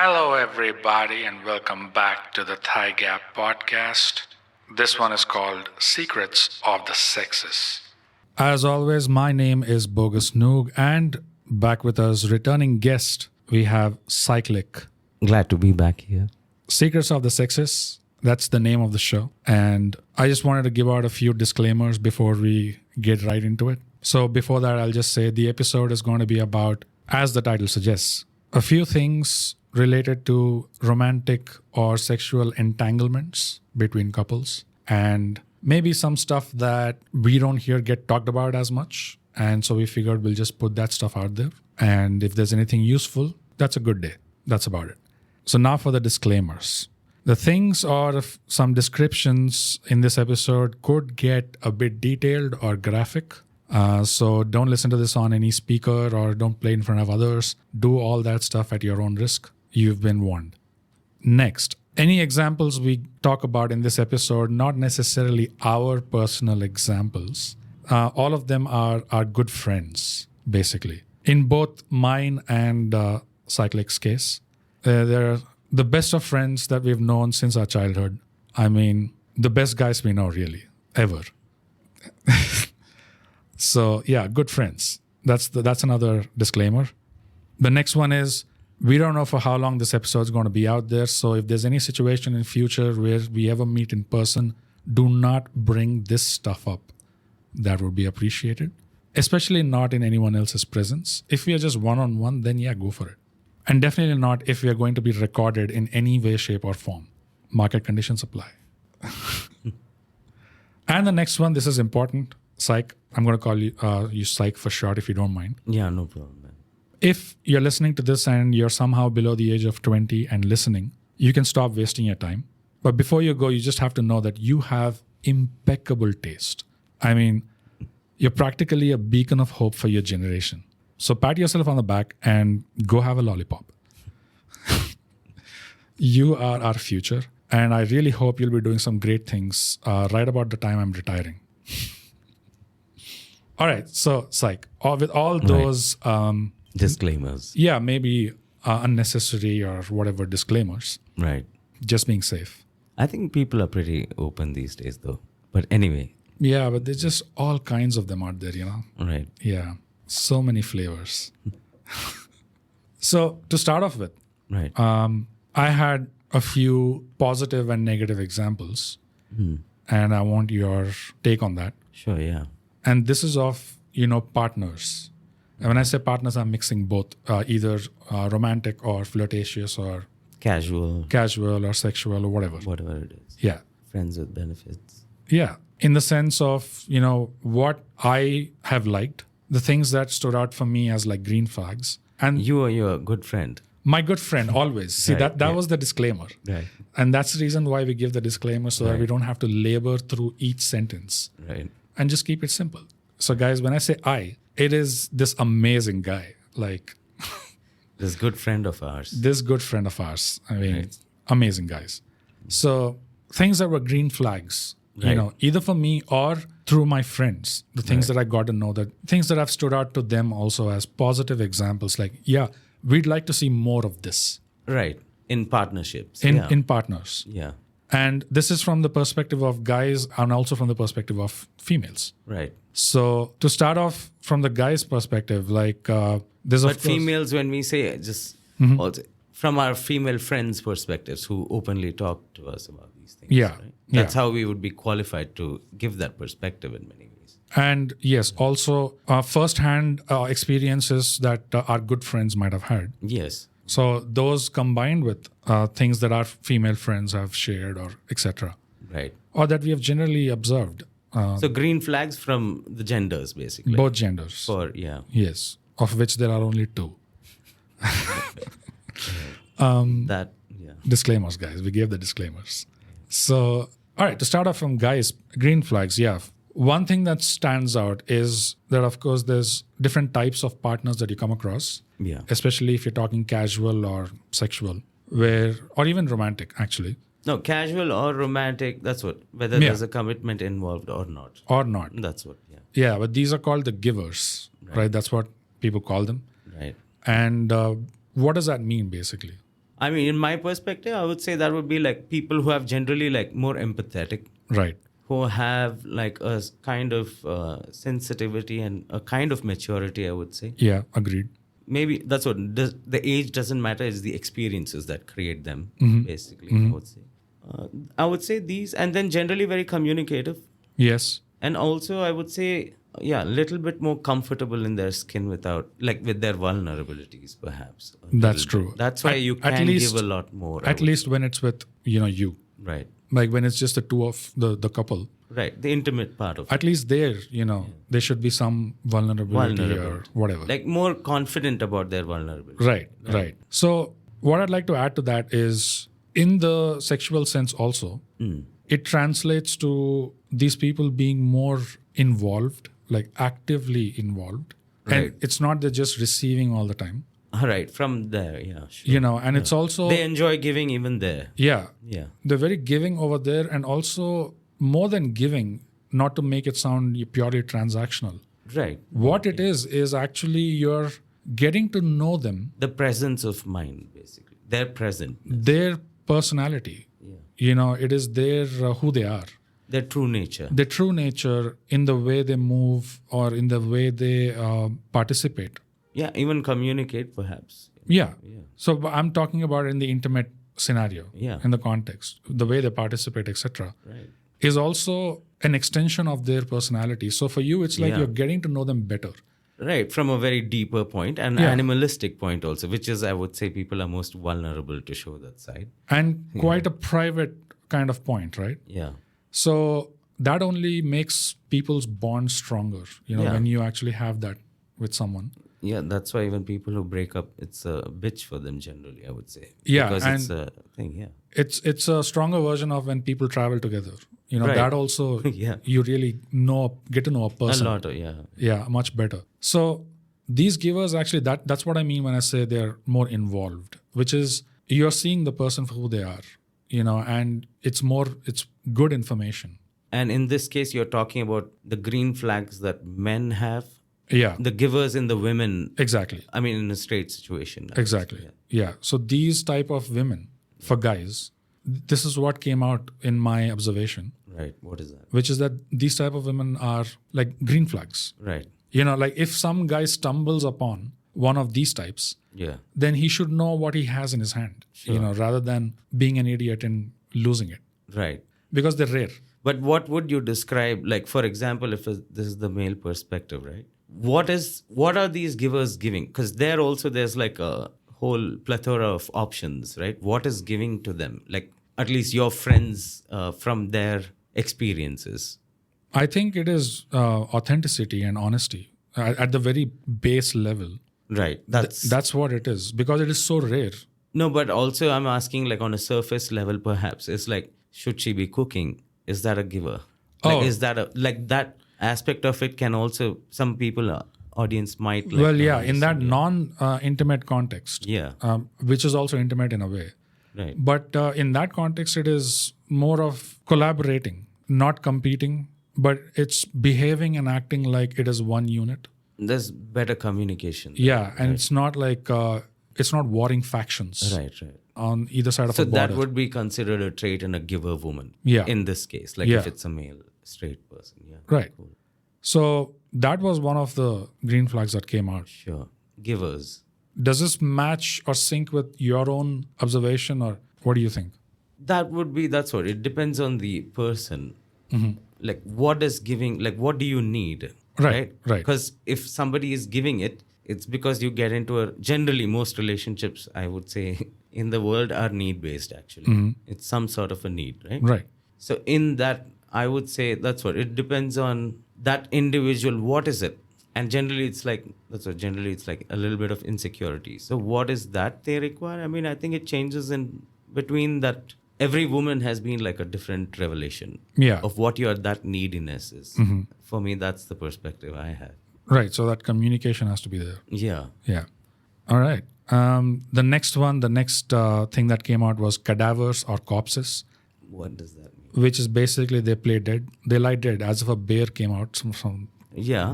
Hello, everybody, and welcome back to the Thigh Gap podcast. This one is called Secrets of the Sexes. As always, my name is Bogus Noog, and back with us, returning guest, we have Syklik. Glad to be back here. Secrets of the Sexes, that's the name of the show. And I just wanted to give out a few disclaimers before we get right into it. So before that, I'll just say the episode is going to be about, as the title suggests, a few things related to romantic or sexual entanglements between couples, and maybe some stuff that we don't hear get talked about as much. And so we figured we'll just put that stuff out there. And if there's anything useful, that's a good day. That's about it. So now for the disclaimers. The things or some descriptions in this episode could get a bit detailed or graphic. So don't listen to this on any speaker or don't play in front of others. Do all that stuff at your own risk. You've been warned. Next, any examples we talk about in this episode, not necessarily our personal examples. All of them are good friends, basically. In both mine and Syklik's case, they're the best of friends that we've known since our childhood. I mean, the best guys we know, really, ever. So, yeah, good friends. That's another disclaimer. The next one is, we don't know for how long this episode is going to be out there. So if there's any situation in future where we ever meet in person, do not bring this stuff up. That would be appreciated. Especially not in anyone else's presence. If we are just one-on-one, then yeah, go for it. And definitely not if we are going to be recorded in any way, shape, or form. Market conditions apply. And the next one, this is important. Psych. I'm going to call you Psych for short if you don't mind. Yeah, no problem. If you're listening to this and you're somehow below the age of 20 and listening, you can stop wasting your time. But before you go, you just have to know that you have impeccable taste. I mean, you're practically a beacon of hope for your generation. So pat yourself on the back and go have a lollipop. You are our future. And I really hope you'll be doing some great things right about the time I'm retiring. All right. So, Psych, with all those... disclaimers. Yeah, maybe unnecessary or whatever disclaimers. Right. Just being safe. I think people are pretty open these days, though. But anyway. Yeah, but there's just all kinds of them out there, you know? Right. Yeah. So many flavors. So, to start off with, right. I had a few positive and negative examples. And I want your take on that. Sure, yeah. And this is of, partners. And when I say partners, I'm mixing both, either romantic or flirtatious or casual or sexual or whatever. Whatever it is. Yeah. Friends with benefits. Yeah. In the sense of, what I have liked, the things that stood out for me as like green flags. And you are your good friend. My good friend, always. See, Right, that was the disclaimer. Right. And that's the reason why we give the disclaimer so that we don't have to labor through each sentence. Right. And just keep it simple. So guys, when I say it is this amazing guy, like this good friend of ours. I mean, amazing guys. So things that were green flags, either for me or through my friends, the things that I got to know, that things that have stood out to them also as positive examples, like, yeah, we'd like to see more of this. Right. In partnerships. In partners. Yeah. And this is from the perspective of guys and also from the perspective of females. Right. So to start off from the guy's perspective, like there's But females, when we say just also from our female friends' perspectives who openly talk to us about these things. Yeah. Right? That's how we would be qualified to give that perspective in many ways. And yes, also first-hand experiences that our good friends might have had. Yes. So those combined with things that our female friends have shared or etc. Right. Or that we have generally observed. So green flags from the genders, basically. Both genders. Yes, of which there are only two. Disclaimers, guys. We gave the disclaimers. So, all right, to start off from guys, green flags, yeah. One thing that stands out is that, of course, there's different types of partners that you come across. Yeah. Especially if you're talking casual or sexual, or even romantic, actually. No, casual or romantic, that's what. Whether there's a commitment involved or not. That's what, Yeah, but these are called the givers, right? That's what people call them. Right. And what does that mean, basically? I mean, in my perspective, I would say that would be like people who have generally like more empathetic, Right. who have like a kind of sensitivity and a kind of maturity, I would say. Yeah, agreed. Maybe that's what the age doesn't matter. It's the experiences that create them, basically. I would say these, and then generally very communicative, Yes. and also I would say, a little bit more comfortable in their skin without, like, with their vulnerabilities, perhaps. That's Little true. bit. That's why you At can least- give a lot more. At least when it's with, you. Right. Like when it's just the two of the couple. Right. The intimate part of it. At least there, there should be some vulnerability or whatever. Like more confident about their vulnerability. Right. So what I'd like to add to that is in the sexual sense also, it translates to these people being more involved, like actively involved. Right. And it's not they're just receiving all the time. All right. From there, sure. And it's also... They enjoy giving even there. Yeah. Yeah. They're very giving over there, and also more than giving, not to make it sound purely transactional. Right. What it is actually you're getting to know them. The presence of mind, basically. Their present. Their personality. Yeah. It is their who they are. Their true nature. Their true nature in the way they move or in the way they participate. Yeah, even communicate, perhaps. Yeah. So I'm talking about in the intimate scenario, in the context, the way they participate, etc. Right. Is also an extension of their personality. So for you, it's like you're getting to know them better. Right, from a very deeper point and animalistic point also, which is, I would say, people are most vulnerable to show that side. And quite a private kind of point, right? Yeah. So that only makes people's bond stronger, when you actually have that with someone. Yeah, that's why even people who break up, it's a bitch for them generally, I would say. Yeah, because and it's a thing, It's a stronger version of when people travel together. Right. That also, you really get to know a person. A lot, Yeah, much better. So these givers actually, that's what I mean when I say they're more involved, which is you're seeing the person for who they are, and it's good information. And in this case, you're talking about the green flags that men have. Yeah. The givers in the women. Exactly. I mean, in a straight situation. Exactly. Yeah. So these type of women, for guys, this is what came out in my observation. Right. What is that? Which is that these type of women are like green flags. Right. Like if some guy stumbles upon one of these types, then he should know what he has in his hand, rather than being an idiot and losing it. Right. Because they're rare. But what would you describe, like, for example, if this is the male perspective, right? What are these givers giving? Because there's like a whole plethora of options, right? What is giving to them? Like, at least your friends from their experiences. I think it is authenticity and honesty at the very base level. Right. That's what it is, because it is so rare. No, but also I'm asking, like, on a surface level, perhaps it's like, should she be cooking? Is that a giver? Like, is that that aspect of it can also, some people, audience might like. Well, in that non-intimate context. Yeah. Which is also intimate in a way. Right. But in that context, it is more of collaborating, not competing, but it's behaving and acting like it is one unit. There's better communication. Yeah, and it's not like, it's not warring factions. Right. On either side of a border. So that would be considered a trait in a giver woman. Yeah. In this case, like if it's a male, straight person. Yeah. Right. Cool. So that was one of the green flags that came out. Sure. Givers. Does this match or sync with your own observation, or what do you think? That's what. It depends on the person. Mm-hmm. Like, what is giving, like, what do you need? Right. Because if somebody is giving it, it's because you get into generally most relationships, I would say, in the world are need-based, actually. Mm-hmm. It's some sort of a need, right? Right. So in that, I would say that's what. It depends on that individual. What is it? And generally, it's like, generally it's like a little bit of insecurity. So what is that they require? I mean, I think it changes in between that. Every woman has been like a different revelation of what that neediness is. Mm-hmm. For me, that's the perspective I have. Right. So that communication has to be there. Yeah. All right. The next thing that came out was cadavers or corpses. What does that mean? Which is basically they lie dead, as if a bear came out from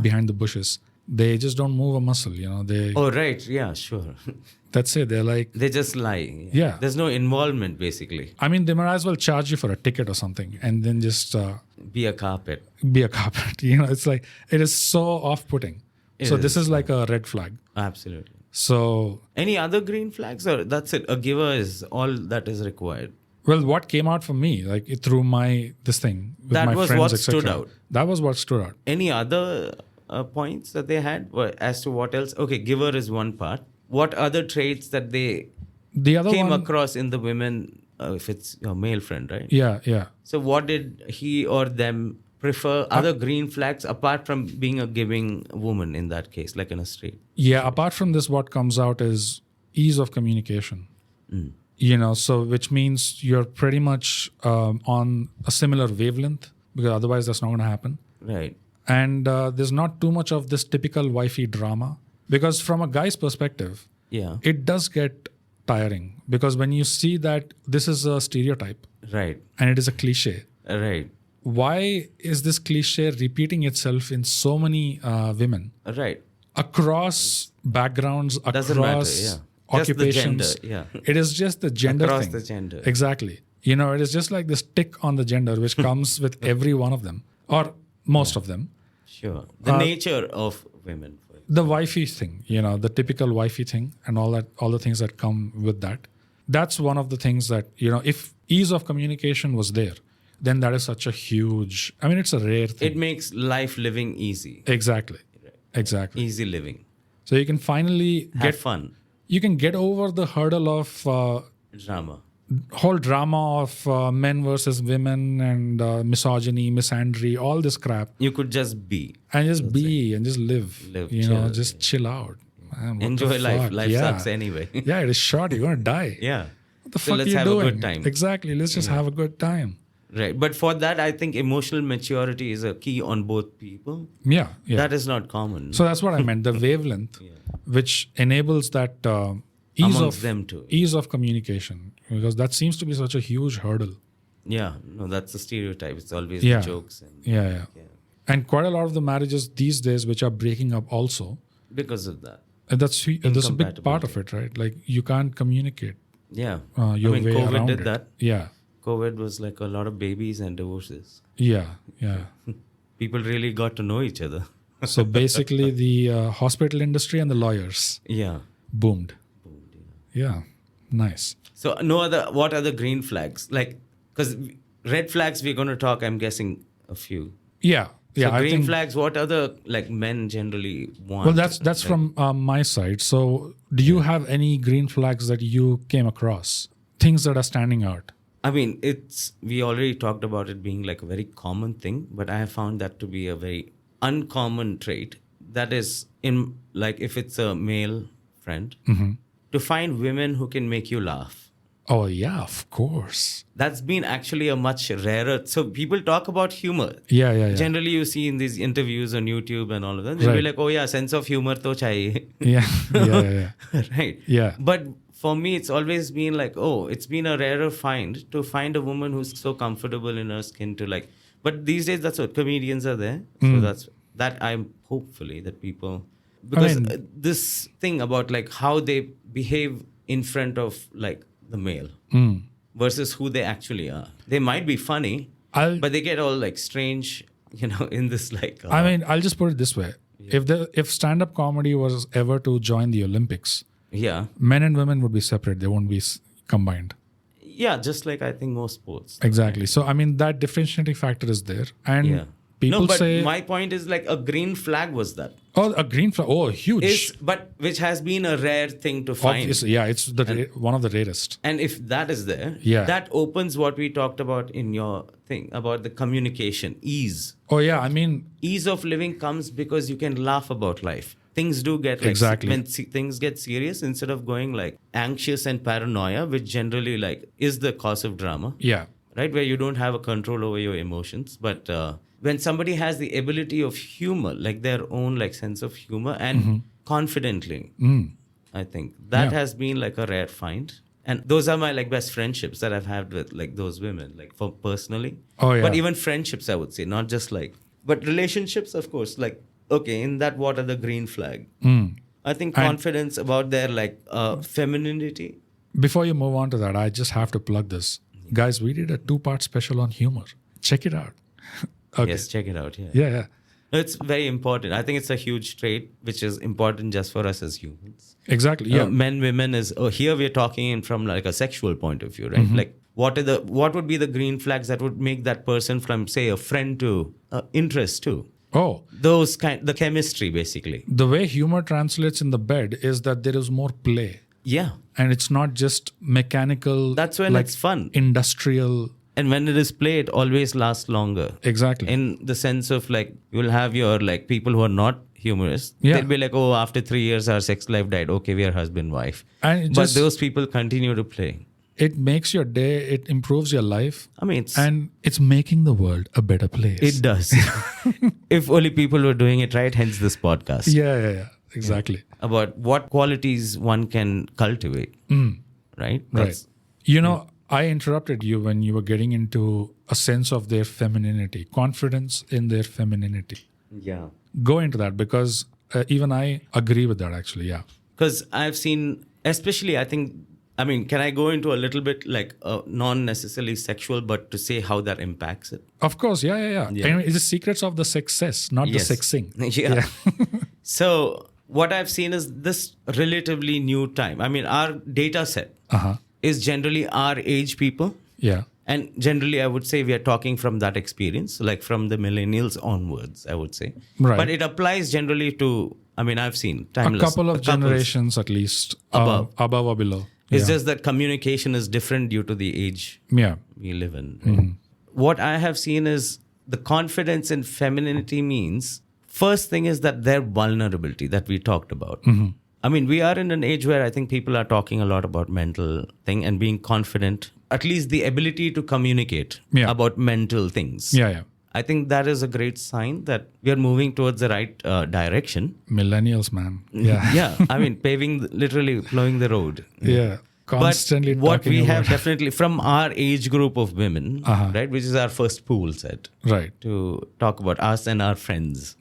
behind the bushes. They just don't move a muscle, they, Oh, right. Yeah, sure. that's it. They're like, They just lie. Yeah. There's no involvement, basically. I mean, they might as well charge you for a ticket or something and then just Be a carpet. be a carpet. It's like, it is so off-putting. So this is like a red flag. Absolutely. So, Any other green flags, or that's it? A giver is all that is required. well, what came out for me, like through this thing with That my was friends, what etc. stood out. That was what stood out. Any other points that they had as to what else? Okay, giver is one part. What other traits that they The other came one, across in the women, if it's your male friend, right? yeah. So what did he or them prefer? Other green flags apart from being a giving woman in that case, like in a straight? Yeah, apart from this, what comes out is ease of communication. So which means you're pretty much on a similar wavelength, because otherwise that's not going to happen. Right. And there's not too much of this typical wifey drama, because from a guy's perspective, Yeah. it does get tiring, because when you see that this is a stereotype Right. and it is a cliche, Right. why is this cliche repeating itself in so many women Right. across backgrounds, Doesn't matter. across Yeah. occupations? Just the gender. Yeah. It is just the gender Across thing. the gender. Exactly. It is just like this tick on the gender, which comes with every one of them, or most of them. Sure. The nature of women. The wifey thing, the typical wifey thing, and all the things that come with that. That's one of the things that, if ease of communication was there, then that is such a huge, it's a rare thing. It makes life living easy. Exactly. Easy living. So you can finally Have fun. you can get over the hurdle of Drama. whole drama of men versus women and misogyny, misandry, all this crap, You could just be. and just be and just live, chill, just chill out. Man, what Enjoy the life. fuck? Life Yeah. sucks anyway. Yeah, it is short. You're gonna die. Yeah. What the So fuck let's are you have a doing? good time. Exactly. Let's just have a good time. Right. But for that, I think emotional maturity is a key on both people. Yeah. That is not common. So that's what I meant. The wavelength, which enables that Amongst them too. ease of communication, because that seems to be such a huge hurdle. Yeah. No, that's the stereotype. It's always Yeah. the jokes. And, Yeah. And quite a lot of the marriages these days, which are breaking up, also. Because of that. That's a big part of it, right? Like you can't communicate Yeah. your way COVID around did it. that. Yeah. COVID was like a lot of babies and divorces. Yeah. People really got to know each other. So basically, the hospital industry and the lawyers Yeah. boomed. Yeah. Nice. So what other green flags? Like, because red flags we're going to talk, I'm guessing a few. Yeah. Yeah. So I green think, flags, what other like men generally want? well, that's from my side. So do you have any green flags that you came across? Things that are standing out? I mean, we already talked about it being like a very common thing, but I have found that to be a very uncommon trait. That is in like if it's a male friend, to find women who can make you laugh. Oh, yeah, of course. That's been actually a much rarer. So people talk about humor. Yeah. Generally, you see in these interviews on YouTube and all of that, they'll be like, oh yeah, sense of humor to chahiye. Yeah. Right. Yeah. But for me, it's always been like, it's been a rarer find to find a woman who's so comfortable in her skin to like. But these days, that's what comedians are there. So that I'm hopefully that people, because this thing about like how they behave in front of like the male versus who they actually are. They might be funny, but they get all like strange, in this like. I'll just put it this way: if stand-up comedy was ever to join the Olympics, men and women would be separate. They won't be combined. Yeah, just like I think most sports. Exactly. So that differentiating factor is there, and people say. My point is like a green flag was that. Oh, a green flag! Oh, huge. But which has been a rare thing to find. Obviously, yeah, it's one of the rarest. And if that is there, that opens what we talked about in your thing about the communication, ease. Oh yeah, ease of living comes because you can laugh about life. Things do get like, exactly when things get serious, instead of going like anxious and paranoia, which generally like is the cause of drama. Yeah. Right, where you don't have a control over your emotions, but when somebody has the ability of humor, like their own like sense of humor and confidently, I think that has been like a rare find. And those are my like best friendships that I've had with like those women, like personally. Oh yeah. But even friendships, I would say, not just like, but relationships, of course, like okay, in that, what are the green flag? I think confidence about their like femininity. Before you move on to that, I just have to plug this. Guys, we did a 2-part special on humor. Check it out. Okay. Yes, check it out. Yeah. Yeah. No, it's very important. I think it's a huge trait which is important just for us as humans. Exactly. Yeah. Men, women is here we're talking in from like a sexual point of view, right? Like what would be the green flags that would make that person from say a friend to interest to? Oh, The chemistry basically. the way humor translates in the bed is that there is more play. Yeah. And it's not just mechanical. That's when it's fun. Industrial. And when it is play, it always lasts longer. Exactly. In the sense of like, you'll have your like people who are not humorous. Yeah. They'll be like, oh, after 3 years, our sex life died. Okay, we are husband, wife. And But those people continue to play. It makes your day, it improves your life. I mean, and it's making the world a better place. It does. If only people were doing it right, hence this podcast. Yeah. Exactly. About what qualities one can cultivate. Right? Right. I interrupted you when you were getting into a sense of their femininity, confidence in their femininity. Yeah. Go into that because even I agree with that actually. Yeah. Because I've seen, especially can I go into a little bit like non necessarily sexual, but to say how that impacts it? Of course. Yeah. Anyway, it's the secrets of the success, not the sexing. Yeah. So what I've seen is this relatively new time. I mean, our data set is generally our age people. Yeah. And generally, I would say we are talking from that experience, like from the millennials onwards, I would say. Right. But it applies generally to, I've seen timeless. A couple of generations at least. Above or below. It's just that communication is different due to the age we live in. Right? What I have seen is the confidence in femininity means, first thing is that their vulnerability that we talked about. We are in an age where I think people are talking a lot about mental thing and being confident, at least the ability to communicate about mental things. Yeah. I think that is a great sign that we are moving towards the right direction. Millennials, man. Yeah. Literally plowing the road. Yeah. Constantly but what talking we about have definitely from our age group of women, right, which is our first pool set, right, to talk about us and our friends.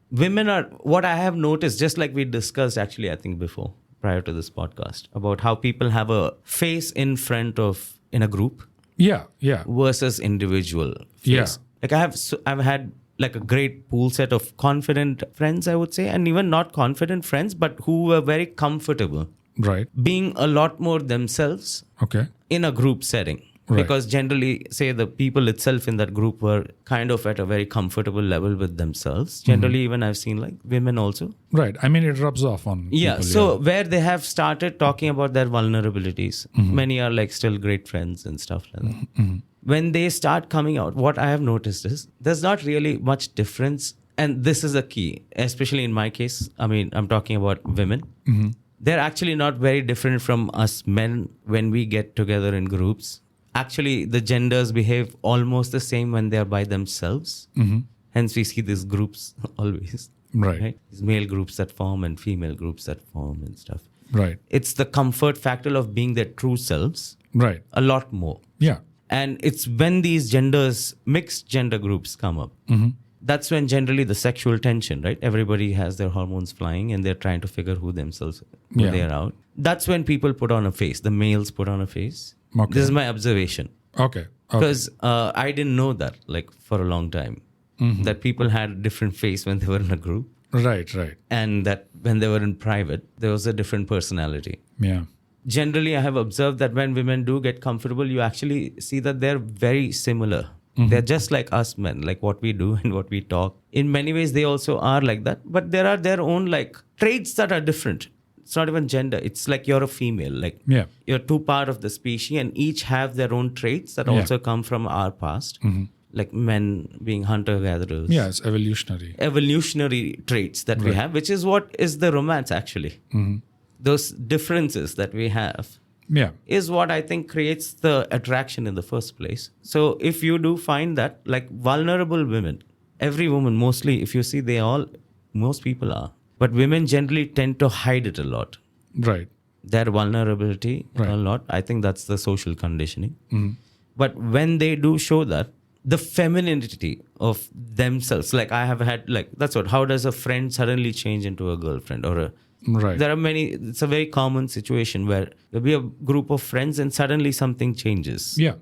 Women are, what I have noticed, just like we discussed actually, I think before, prior to this podcast, about how people have a face in front of, in a group. Yeah. Versus individual face. Like I've had like a great pool set of confident friends, I would say, and even not confident friends, but who were very comfortable. Right. Being a lot more themselves. Okay. In a group setting. Right. Because generally, say the people itself in that group were kind of at a very comfortable level with themselves. Generally, even I've seen like women also. Right. It rubs off on people. So where they have started talking about their vulnerabilities, many are like still great friends and stuff like that. When they start coming out, what I have noticed is there's not really much difference. And this is a key, especially in my case. I'm talking about women. They're actually not very different from us men when we get together in groups. Actually, the genders behave almost the same when they're by themselves. Hence, we see these groups always. Right. These male groups that form and female groups that form and stuff. Right. It's the comfort factor of being their true selves. Right. A lot more. Yeah. And it's when these mixed gender groups come up. That's when generally the sexual tension, right? Everybody has their hormones flying and they're trying to figure who they're out. That's when people put on a face. The males put on a face. Okay. This is my observation. Okay. Because I didn't know that like for a long time. That people had a different face when they were in a group. Right. And that when they were in private, there was a different personality. Yeah. Generally, I have observed that when women do get comfortable, you actually see that they're very similar. They're just like us men, like what we do and what we talk. In many ways, they also are like that. But there are their own like traits that are different. It's not even gender. It's like you're a female. Like you're two part of the species and each have their own traits that also come from our past. Like men being hunter-gatherers. Yeah, it's evolutionary. Evolutionary traits that we have, which is what is the romance actually. Those differences that we have is what I think creates the attraction in the first place. So if you do find that, like vulnerable women, every woman mostly, if you see, most people are. But women generally tend to hide it a lot. Right. Their vulnerability a lot. I think that's the social conditioning. But when they do show that, the femininity of themselves. Like I have had like, that's what, how does a friend suddenly change into a girlfriend or a, Right. there are many, it's a very common situation where there'll be a group of friends and suddenly something changes. Yeah.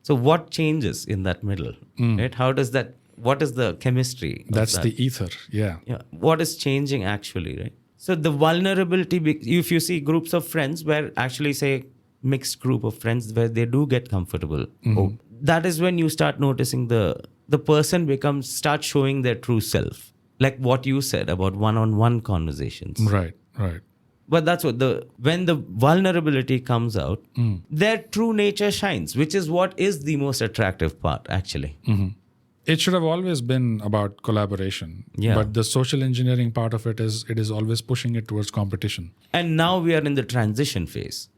So what changes in that middle, right? How does that, what is the chemistry? of That's that? the ether. Yeah. Yeah. What is changing actually, right? So the vulnerability, if you see groups of friends where actually say mixed group of friends where they do get comfortable, that is when you start noticing the person start showing their true self. Like what you said about one-on-one conversations. Right. Right. But that's what when the vulnerability comes out, their true nature shines, which is what is the most attractive part actually. It should have always been about collaboration. Yeah. But the social engineering part of it is always pushing it towards competition. And now we are in the transition phase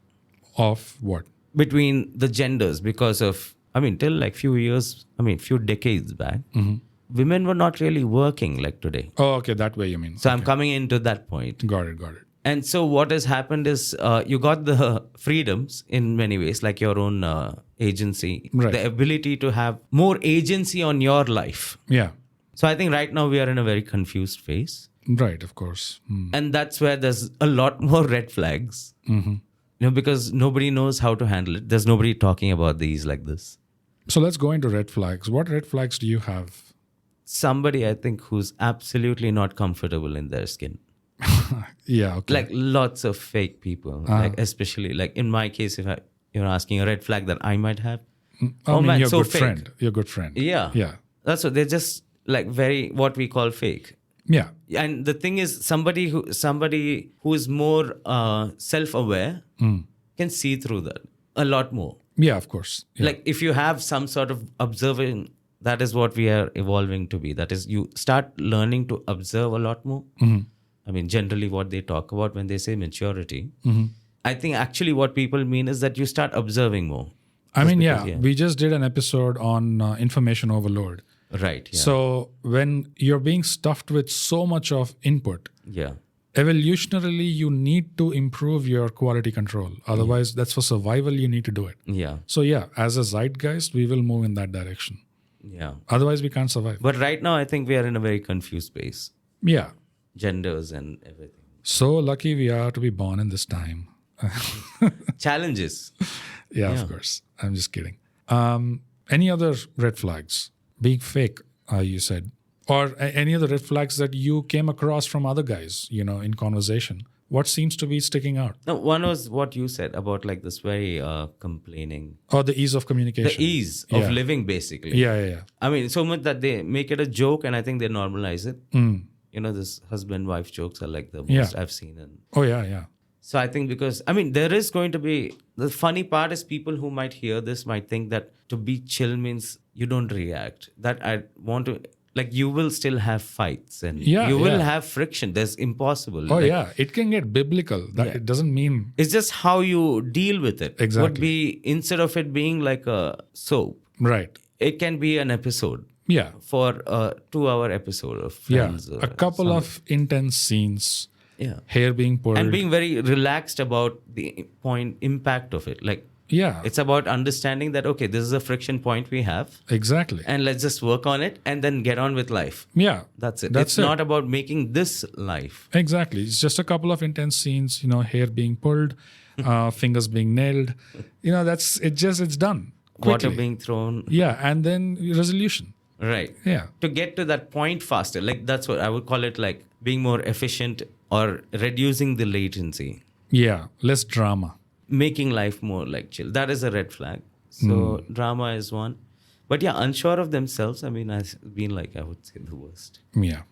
Of what? between the genders because of, till like few decades back, women were not really working like today. Oh, okay. That way you mean. So I'm coming into that point. Got it. And so what has happened is you got the freedoms in many ways, like your own agency, Right. the ability to have more agency on your life. Yeah. So I think right now we are in a very confused phase. Right. Of course. And that's where there's a lot more red flags, because nobody knows how to handle it. There's nobody talking about these like this. So let's go into red flags. What red flags do you have? Somebody, I think, who's absolutely not comfortable in their skin. Yeah. Okay. Like lots of fake people, like especially like in my case, if you're asking a red flag that I might have. I mean, man, you're a so good fake. friend. You're a good friend. Yeah. Yeah. That's what they're just like very, what we call fake. Yeah. And the thing is, somebody who is more self-aware can see through that a lot more. Yeah. Of course. Yeah. Like if you have some sort of observing, that is what we are evolving to be. That is, you start learning to observe a lot more. Generally what they talk about when they say maturity, I think actually what people mean is that you start observing more. We just did an episode on information overload. Right. Yeah. So when you're being stuffed with so much of input, yeah. evolutionarily, you need to improve your quality control. Otherwise, that's for survival. You need to do it. Yeah. So yeah, as a zeitgeist, we will move in that direction. Yeah. Otherwise, we can't survive. But right now, I think we are in a very confused space. Yeah. Genders and everything. So lucky we are to be born in this time. Challenges. Yeah, of course. I'm just kidding. Any other red flags? Being fake, you said. Or any other red flags that you came across from other guys, in conversation? What seems to be sticking out? No, one was what you said about like this very complaining. Or the ease of communication. The ease of living, basically. Yeah. So much that they make it a joke and I think they normalize it. This husband-wife jokes are like the most I've seen. Yeah. So I think because, there is going to be, the funny part is people who might hear this might think that to be chill means you don't react. That I want to, like you will still have fights and you will have friction. There's impossible. It can get biblical. It doesn't mean. It's just how you deal with it. Exactly. Would be, instead of it being like a soap. Right. It can be an episode. Yeah. For a 2-hour episode of Friends. A couple of intense scenes. Yeah. Hair being pulled. And being very relaxed about the impact of it. Like, it's about understanding that, okay, this is a friction point we have. Exactly. And let's just work on it and then get on with life. Yeah. That's it. It's not about making this life. Exactly. It's just a couple of intense scenes, hair being pulled, fingers being nailed. It's done. Quickly. Water being thrown. Yeah. And then resolution. Right. Yeah. To get to that point faster. Like that's what I would call it, like being more efficient or reducing the latency. Yeah. Less drama. Making life more like chill. That is a red flag. So drama is one. But unsure of themselves. I've been like, I would say the worst. Yeah.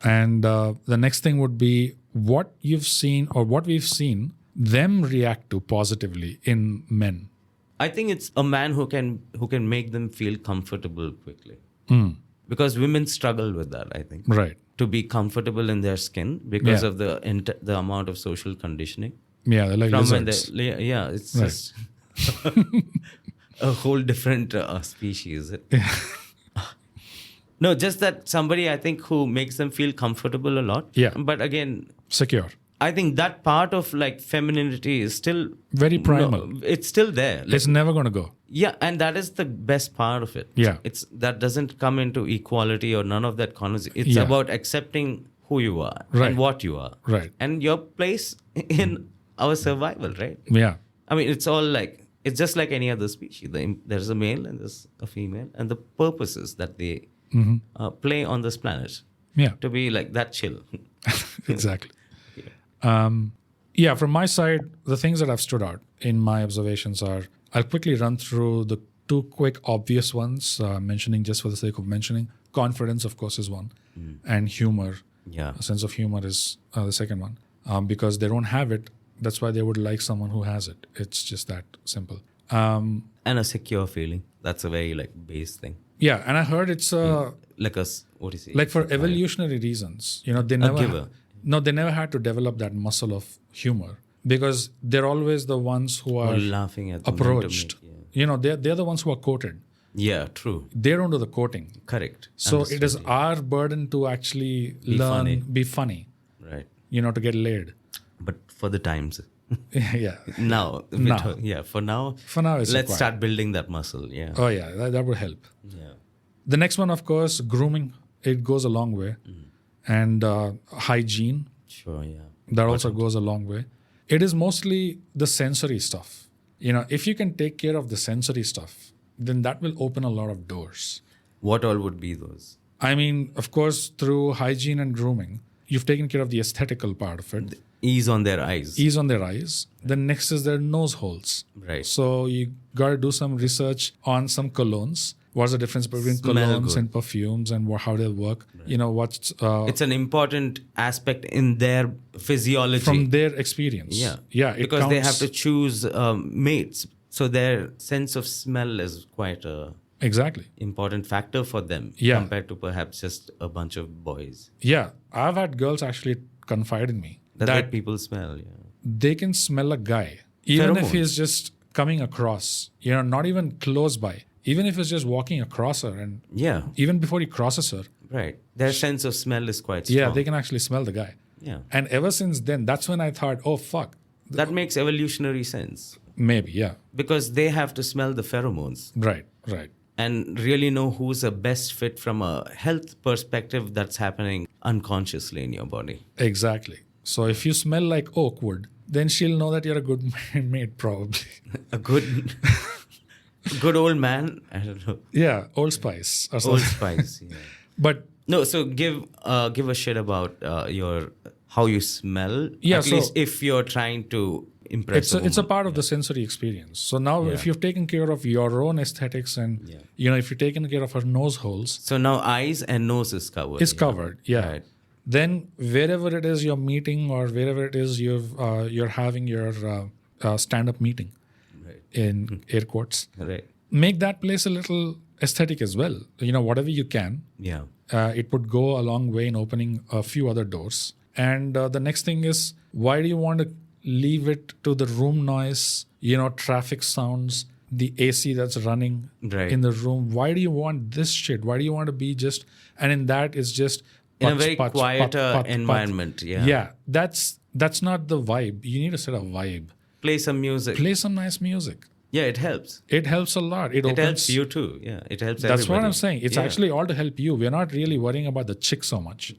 And the next thing would be what you've seen or what we've seen them react to positively in men. I think it's a man who can make them feel comfortable quickly. Because women struggle with that, I think. Right. To be comfortable in their skin because of the amount of social conditioning. Yeah, they're like lizards. It's just a whole different species. No, just that somebody, I think, who makes them feel comfortable a lot. Yeah. But again... Secure. I think that part of like femininity is still Very primal. it's still there. Like, It's never going to go. yeah, and that is the best part of it. Yeah. It's that doesn't come into equality or none of that conversation. It's Yeah. about accepting who you are Right. and what you are. Right. And your place in our survival, right? Yeah. I mean, it's all like, it's just like any other species. There's a male and there's a female, and the purposes that they play on this planet Yeah. to be like that chill. Exactly. Yeah, from my side, the things that have stood out in my observations are, I'll quickly run through the two quick obvious ones, mentioning just for the sake of mentioning. Confidence, of course, is one, and humor. Yeah. A sense of humor is the second one. Because they don't have it, that's why they would like someone who has it. It's just that simple. And a secure feeling. That's a very like base thing. Yeah, and I heard it's Like what do you say? like for evolutionary reasons. They never giver. They never had to develop that muscle of humor because they're always the ones who are laughing at the approached. momentum, They're the ones who are quoted. yeah, true. They don't do the quoting. Correct. So it is our burden to actually be funny, Right. to get laid. But for the times. Yeah. Now. Now. Yeah, for now. For now, it's Let's required. start building that muscle. Yeah. Oh, yeah, that would help. Yeah. The next one, of course, grooming. It goes a long way. And hygiene. Sure, yeah. That also goes a long way. It is mostly the sensory stuff. If you can take care of the sensory stuff, then that will open a lot of doors. What all would be those? I mean, of course, through hygiene and grooming, you've taken care of the aesthetical part of it. Ease on their eyes. Ease on their eyes. Then next is their nose holes. Right. So you got to do some research on some colognes. What's the difference between Smell colognes good. and perfumes and how they work? Right. What's It's an important aspect in their physiology. from their experience. Yeah. Yeah. It Because they have counts. to choose mates. So their sense of smell is quite a Exactly. important factor for them Yeah. compared to perhaps just a bunch of boys. Yeah. I've had girls actually confide in me That's that what people smell, yeah. they can smell a guy, even if Pheromones. he's just coming across, not even close by, even if he's just walking across her, and Yeah, even before he crosses her, right. Their sense of smell is quite strong. yeah, they can actually smell the guy. Yeah. And ever since then, that's when I thought, oh, fuck, That makes evolutionary sense maybe, yeah. because they have to smell the pheromones Right. and really know who's the best fit from a health perspective that's happening unconsciously in your body. Exactly. So if you smell like oak wood, then she'll know that you're a good mate, probably. A good old man, I don't know. Yeah, Old Spice or Old something. Spice, yeah. But No, so give a shit about your how you smell. Yeah, At so- least if you're trying to impress. it's a woman. part of the sensory experience. So now if you've taken care of your own aesthetics and, if you've taken care of her nose holes, So now eyes and nose is covered. it's covered. Yeah. Right. Then wherever it is you're meeting or wherever it is you're having your stand-up meeting, Right. in air quotes, Right. make that place a little aesthetic as well. Whatever you can. Yeah. It would go a long way in opening a few other doors. And the next thing is, why do you want to leave it to the room noise, traffic sounds, the AC that's running Right. in the room? Why do you want this shit? Why do you want to be just, and in that it's just In a putz, very putz, quieter putz, putz, environment. putz. Yeah. Yeah, that's not the vibe. You need to set a vibe. Play some music. Play some nice music. Yeah, it helps. It helps a lot. It It opens. helps you too. Yeah, it helps. That's what everybody. I'm saying. It's Yeah. actually all to help you. We're not really worrying about the chick so much.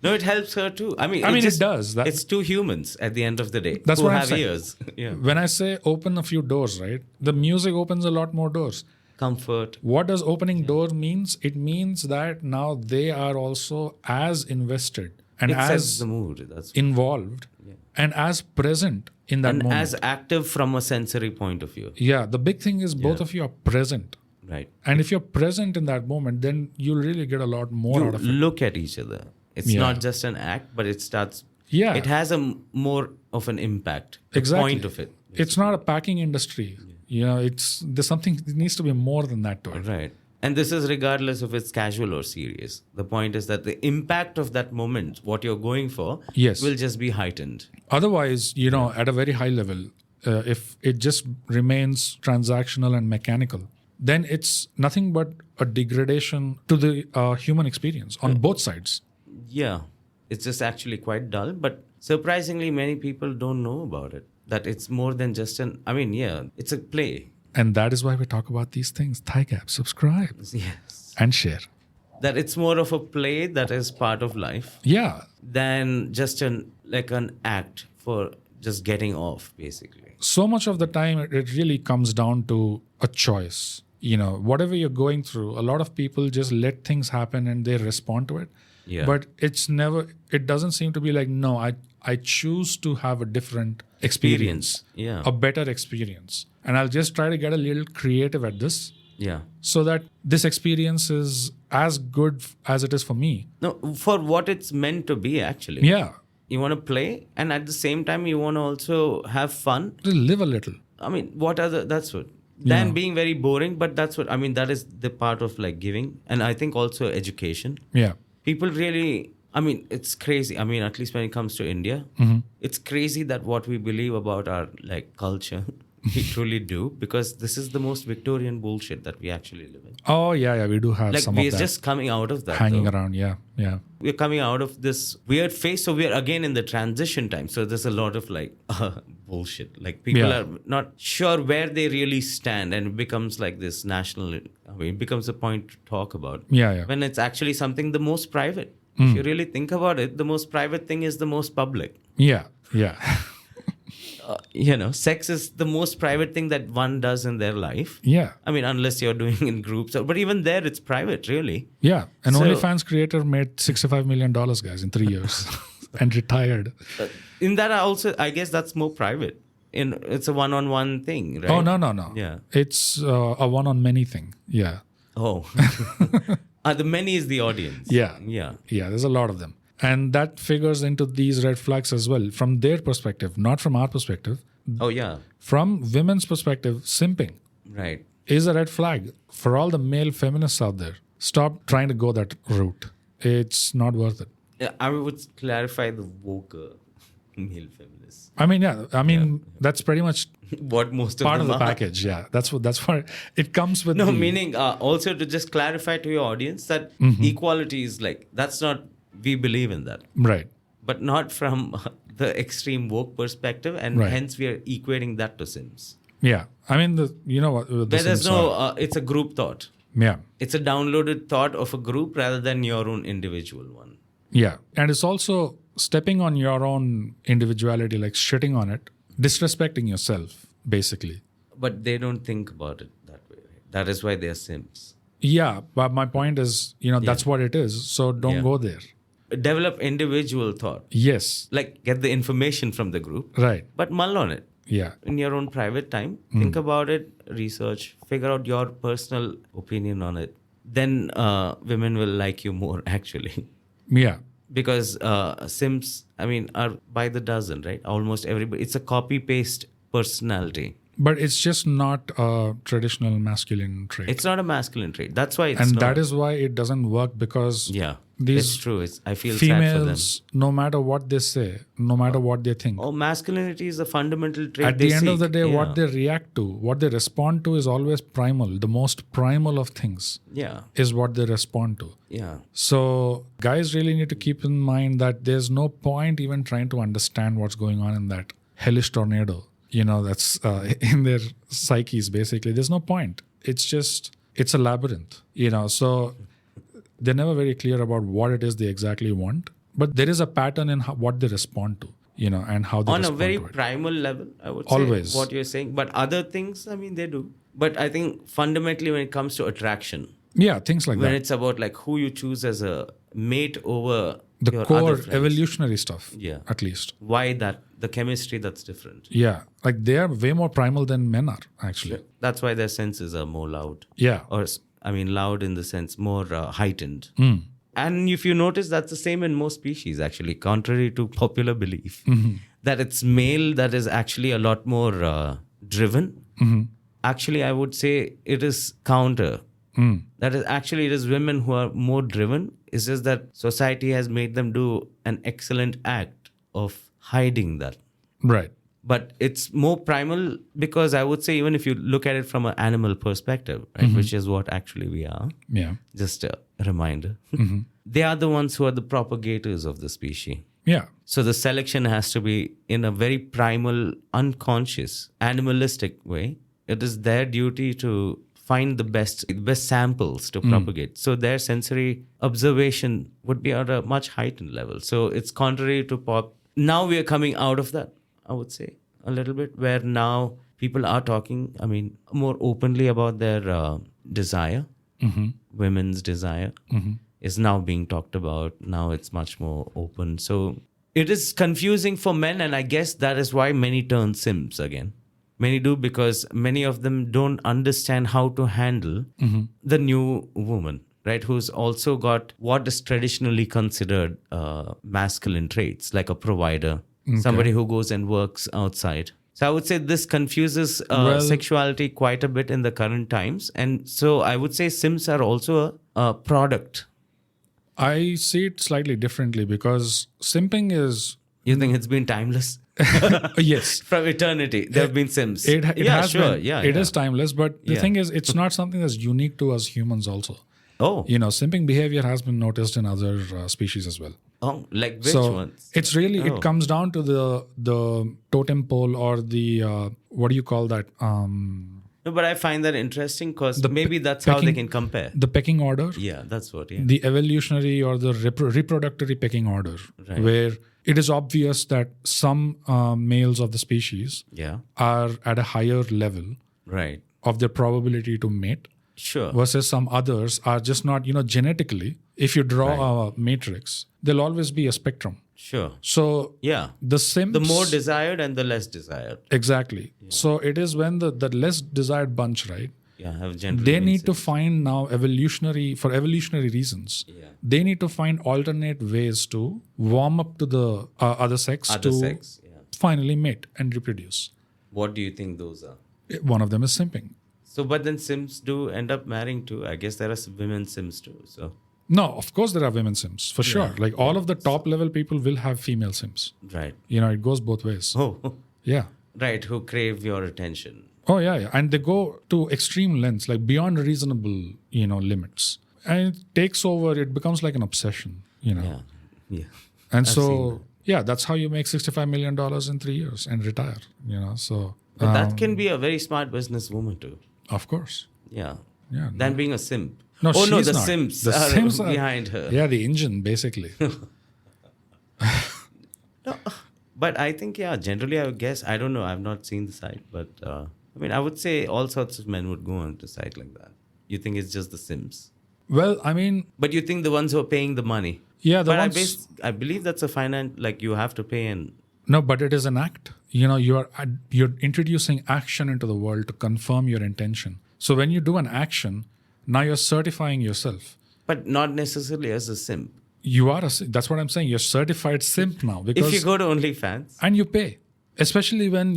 No, it helps her too. I mean, it does. It's two humans at the end of the day That's who what I'm have saying. ears. Yeah. When I say open a few doors, right? The music opens a lot more doors. Comfort. What does opening door means? It means that now they are also as invested and It sets as the mood. That's involved and as present in that and moment. as active from a sensory point of view. Yeah, the big thing is both of you are present. Right. And if you're present in that moment, then you'll really get a lot more You out of it. look at each other. It's Yeah. not just an act, but it starts. Yeah. It has more of an impact. The Exactly. point of it. It's not a packing industry. There's something, it needs to be more than that to it. Right. And this is regardless if it's casual or serious. The point is that the impact of that moment, what you're going for, Yes. will just be heightened. Otherwise, at a very high level, if it just remains transactional and mechanical, then it's nothing but a degradation to the human experience on both sides. Yeah. It's just actually quite dull. But surprisingly, many people don't know about it. That it's more than just it's a play. And that is why we talk about these things. Thigh gap, subscribe Yes. and share. That it's more of a play that is part of life Yeah. than just an act for just getting off, basically. So much of the time, it really comes down to a choice. Whatever you're going through, a lot of people just let things happen and they respond to it. Yeah. But it doesn't seem to be like, no, I choose to have a different experience. Yeah. A better experience. And I'll just try to get a little creative at this. Yeah. So that this experience is as good as it is for me. No, for what it's meant to be, actually. Yeah. You want to play, and at the same time, you want to also have fun. To live a little. That's what. Than being very boring, but that's what, that is the part of giving. And I think also education. Yeah. People really, it's crazy. At least when it comes to India, it's crazy that what we believe about our culture, we truly do, because this is the most Victorian bullshit that we actually live in. Oh, yeah, we do have some of that. We're just coming out of that. Hanging around, yeah. We're coming out of this weird phase. So we're again in the transition time. So there's a lot of bullshit. People are not sure where they really stand, and it becomes this national, it becomes a point to talk about. Yeah. When it's actually something the most private. If you really think about it, the most private thing is the most public. Yeah. Sex is the most private thing that one does in their life. Yeah. Unless you're doing in groups. But even there, it's private, really. Yeah. An OnlyFans creator made $65 million, guys, in 3 years and retired. In that, I guess that's more private. It's a one-on-one thing, right? Oh, no. Yeah. It's a one-on-many thing. Yeah. Oh. The many is the audience. Yeah. Yeah. Yeah, there's a lot of them. And that figures into these red flags as well, from their perspective, not from our perspective. Oh, yeah. From women's perspective, simping Right. is a red flag for all the male feminists out there. Stop trying to go that route. It's not worth it. Yeah, I would clarify the woke male feminists. That's pretty much What most of part them of the are. package. Yeah, that's what it comes with. No, meaning also to just clarify to your audience that equality is that's not, we believe in that. Right. But not from the extreme woke perspective, and hence we are equating that to Sims. Yeah. Where there's no, it's a group thought. Yeah. It's a downloaded thought of a group rather than your own individual one. Yeah. And it's also stepping on your own individuality, shitting on it, disrespecting yourself, basically. But they don't think about it that way. Right? That is why they're Sims. Yeah. But my point is, that's what it is. So don't go there. Develop individual thought. Yes. Get the information from the group. Right. But mull on it. Yeah. In your own private time. Think about it, research, figure out your personal opinion on it. Then women will like you more, actually. Yeah. Because Sims, are by the dozen, right? Almost everybody. It's a copy-paste personality. But it's just not a traditional masculine trait. It's not a masculine trait. That's why it's and not. That is why it doesn't work, because it's true. I feel females, sad for them. no matter what they say, no matter what they think. Oh, masculinity is a fundamental trait. At the end of the day, what they react to, what they respond to is always primal. The most primal of things is what they respond to. Yeah. So guys really need to keep in mind that there's no point even trying to understand what's going on in that hellish tornado. That's in their psyches, basically. There's no point. It's a labyrinth, so they're never very clear about what it is they exactly want. But there is a pattern in what they respond to, and how they respond to it. On a very primal level, I would Always. say, what you're saying. But other things, they do. But I think fundamentally when it comes to attraction. Yeah, things like that. When it's about who you choose as a mate over the your core other friends. Evolutionary stuff, at least. Why that? The chemistry that's different. Yeah, they are way more primal than men are, actually. That's why their senses are more loud. Yeah. Or, loud in the sense more heightened. And if you notice, that's the same in most species, actually, contrary to popular belief. That it's male that is actually a lot more driven. Actually, I would say it is counter. That is actually, it is women who are more driven. It's just that society has made them do an excellent act of hiding that. Right. But it's more primal because I would say, even if you look at it from an animal perspective, right, which is what actually we are. Yeah. Just a reminder. They are the ones who are the propagators of the species. Yeah. So the selection has to be in a very primal, unconscious, animalistic way. It is their duty to find the best samples to propagate. So their sensory observation would be at a much heightened level. So it's contrary to pop. Now we are coming out of that, I would say, a little bit, where now people are talking, more openly about their desire. Women's desire is now being talked about. Now it's much more open. So it is confusing for men, and I guess that is why many turn simps again. Many do, because many of them don't understand how to handle the new woman, right? Who's also got what is traditionally considered masculine traits, like a provider, somebody who goes and works outside. So I would say this confuses sexuality quite a bit in the current times. And so I would say Sims are also a product. I see it slightly differently because simping is... You think it's been timeless? Yes. From eternity, there have been Sims. It has sure. been. Yeah, it is timeless, but the thing is, it's not something that's unique to us humans also. Oh. Simping behavior has been noticed in other species as well. Oh, like which ones? It's really, it comes down to the totem pole or the, what do you call that? No, but I find that interesting because maybe that's how they can compare. The pecking order. Yeah, that's what, The evolutionary or the reproductory pecking order, where it is obvious that some males of the species are at a higher level of their probability to mate. Sure. Versus some others are just not, genetically, if you draw a matrix, there'll always be a spectrum. Sure. So the simps, the more desired and the less desired. Exactly. Yeah. So it is when the less desired bunch, right? Yeah, they need to find now for evolutionary reasons. Yeah. They need to find alternate ways to warm up to the other sex finally mate and reproduce. What do you think those are? One of them is simping. So, but then Sims do end up marrying too. I guess there are women Sims too. So. No, of course there are women Sims, for sure. Like all of the top level people will have female Sims. Right. It goes both ways. Oh. Yeah. Right, who crave your attention. Oh, yeah. And they go to extreme lengths, like beyond reasonable, limits. And it takes over, it becomes like an obsession, Yeah. And so, that's how you make $65 million in 3 years and retire, so. But that can be a very smart businesswoman too. Of course. Yeah. Yeah. Than being a simp. No, the not. Sims The are Sims behind her. Yeah, the engine, basically. No, but I think, generally I would guess, I don't know, I've not seen the site, but I would say all sorts of men would go on to a site like that. You think it's just the Sims? Well, But you think the ones who are paying the money? Yeah, I believe that's a finance, like you have to pay and... No, but it is an act. You're introducing action into the world to confirm your intention. So when you do an action, now you're certifying yourself. But not necessarily as a simp. You are that's what I'm saying. You're certified simp now. Because if you go to OnlyFans. And you pay. Especially when,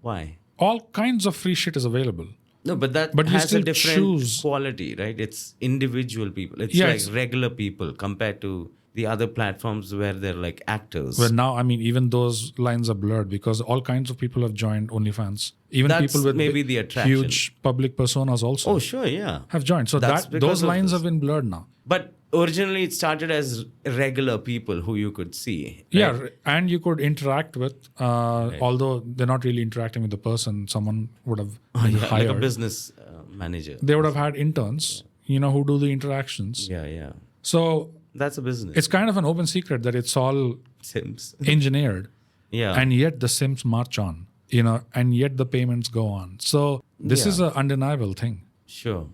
Why? All kinds of free shit is available. No, but that has a different quality, right? It's individual people. It's like regular people compared to the other platforms where they're like actors. Well, now, even those lines are blurred because all kinds of people have joined OnlyFans. Even that's people with maybe the attraction. Huge public personas also. Oh, sure, yeah. Have joined. So those lines have been blurred now. But originally it started as regular people who you could see. Right? Yeah, and you could interact with, although they're not really interacting with the person, someone would have been hired. Like a business manager. They would have had interns, who do the interactions. Yeah. So... That's a business. It's kind of an open secret that it's all Sims engineered. Yeah. And yet the Sims march on, and yet the payments go on. So this is an undeniable thing. Sure.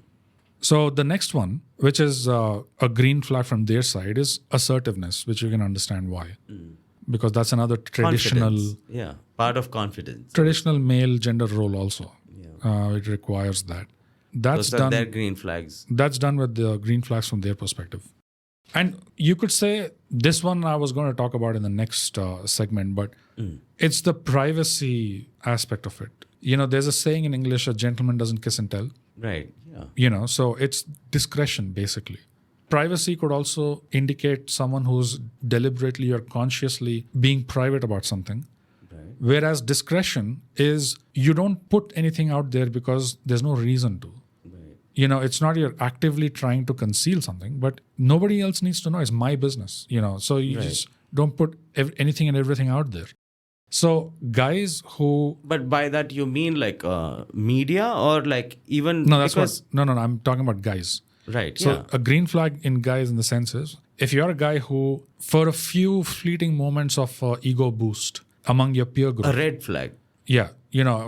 So the next one, which is a green flag from their side, is assertiveness, which you can understand why. Because that's another traditional... Confidence. Yeah, part of confidence. Traditional male gender role also. Yeah. It requires that. Those are their green flags. That's done with the green flags from their perspective. And you could say, this one I was going to talk about in the next segment, but it's the privacy aspect of it. There's a saying in English, a gentleman doesn't kiss and tell. Right, yeah. So it's discretion, basically. Privacy could also indicate someone who's deliberately or consciously being private about something. Right. Whereas discretion is you don't put anything out there because there's no reason to. It's not you're actively trying to conceal something, but nobody else needs to know. It's my business, So you just Don't put anything and everything out there. So guys who... But by that you mean like media or like even... No, that's what... No, I'm talking about guys. Right, So a green flag in guys in the sense is, if you're a guy who, for a few fleeting moments of ego boost among your peer group... A red flag. Yeah,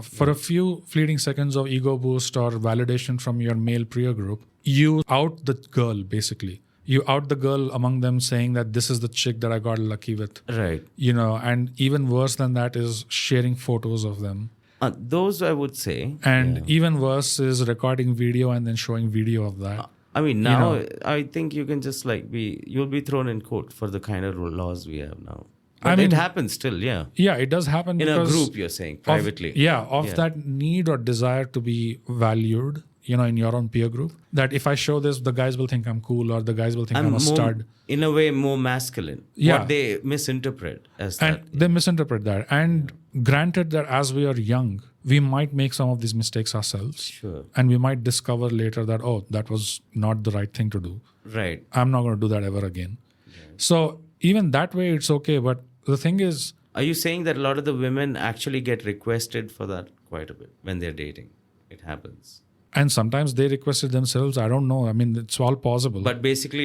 for a few fleeting seconds of ego boost or validation from your male peer group, you out the girl, basically. You out the girl among them saying that this is the chick that I got lucky with. Right. And even worse than that is sharing photos of them. Those I would say. And even worse is recording video and then showing video of that. I mean, now I think you can just you'll be thrown in court for the kind of laws we have now. But it happens still, yeah. Yeah, it does happen in a group, you're saying, privately. Of that need or desire to be valued, in your own peer group. That if I show this, the guys will think I'm cool, or the guys will think I'm a stud. In a way, more masculine. Yeah. What they misinterpret as and that. They misinterpret that. And granted that as we are young, we might make some of these mistakes ourselves. Sure. And we might discover later that, that was not the right thing to do. Right. I'm not going to do that ever again. Right. So even that way, it's okay. But the thing is... Are you saying that a lot of the women actually get requested for that quite a bit when they're dating? It happens. And sometimes they requested themselves. I don't know. I mean, it's all possible. But basically,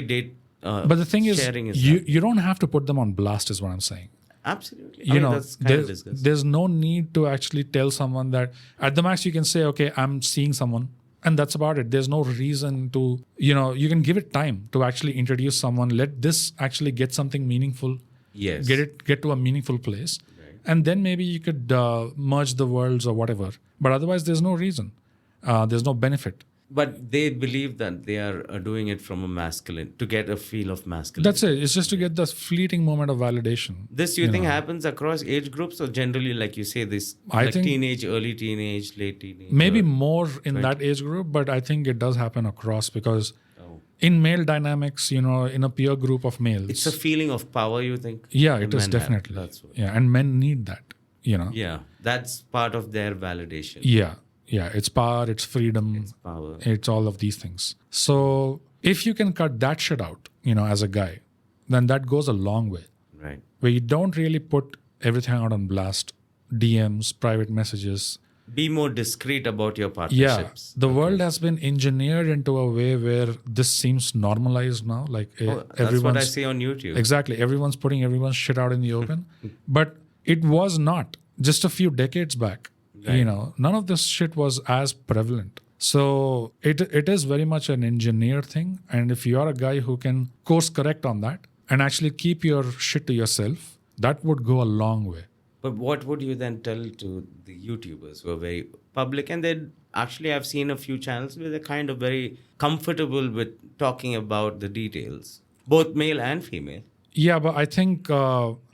but the thing is, you don't have to put them on blast, is what I'm saying. Absolutely. That's kind of disgusting. There's no need to actually tell someone that. At the max, you can say, okay, I'm seeing someone. And that's about it. There's no reason to, you can give it time to actually introduce someone. Let this actually get something meaningful. Yes. Get to a meaningful place. Right. And then maybe you could merge the worlds or whatever. But otherwise, there's no reason. There's no benefit. But they believe that they are doing it from a masculine, to get a feel of masculinity. That's it. It's just to get the fleeting moment of validation. This you think happens across age groups, or generally, like you say, this think teenage, early teenage, late teenage? Maybe more in that age group, but I think it does happen across because in male dynamics, in a peer group of males. It's a feeling of power, you think? Yeah, it is definitely. That's what. Yeah, and men need that, Yeah, that's part of their validation. Yeah, it's power, it's freedom, it's power, it's all of these things. So if you can cut that shit out, as a guy, then that goes a long way. Right. Where you don't really put everything out on blast, DMs, private messages. Be more discreet about your partnerships. Yeah, the world has been engineered into a way where this seems normalized now. Like that's what I see on YouTube. Exactly. Everyone's putting everyone's shit out in the open. But it was not. Just a few decades back. Right. None of this shit was as prevalent. So it is very much an engineered thing. And if you're a guy who can course correct on that and actually keep your shit to yourself, that would go a long way. But what would you then tell to the YouTubers who are very public? And then actually I've seen a few channels where they're kind of very comfortable with talking about the details, both male and female. Yeah, but I think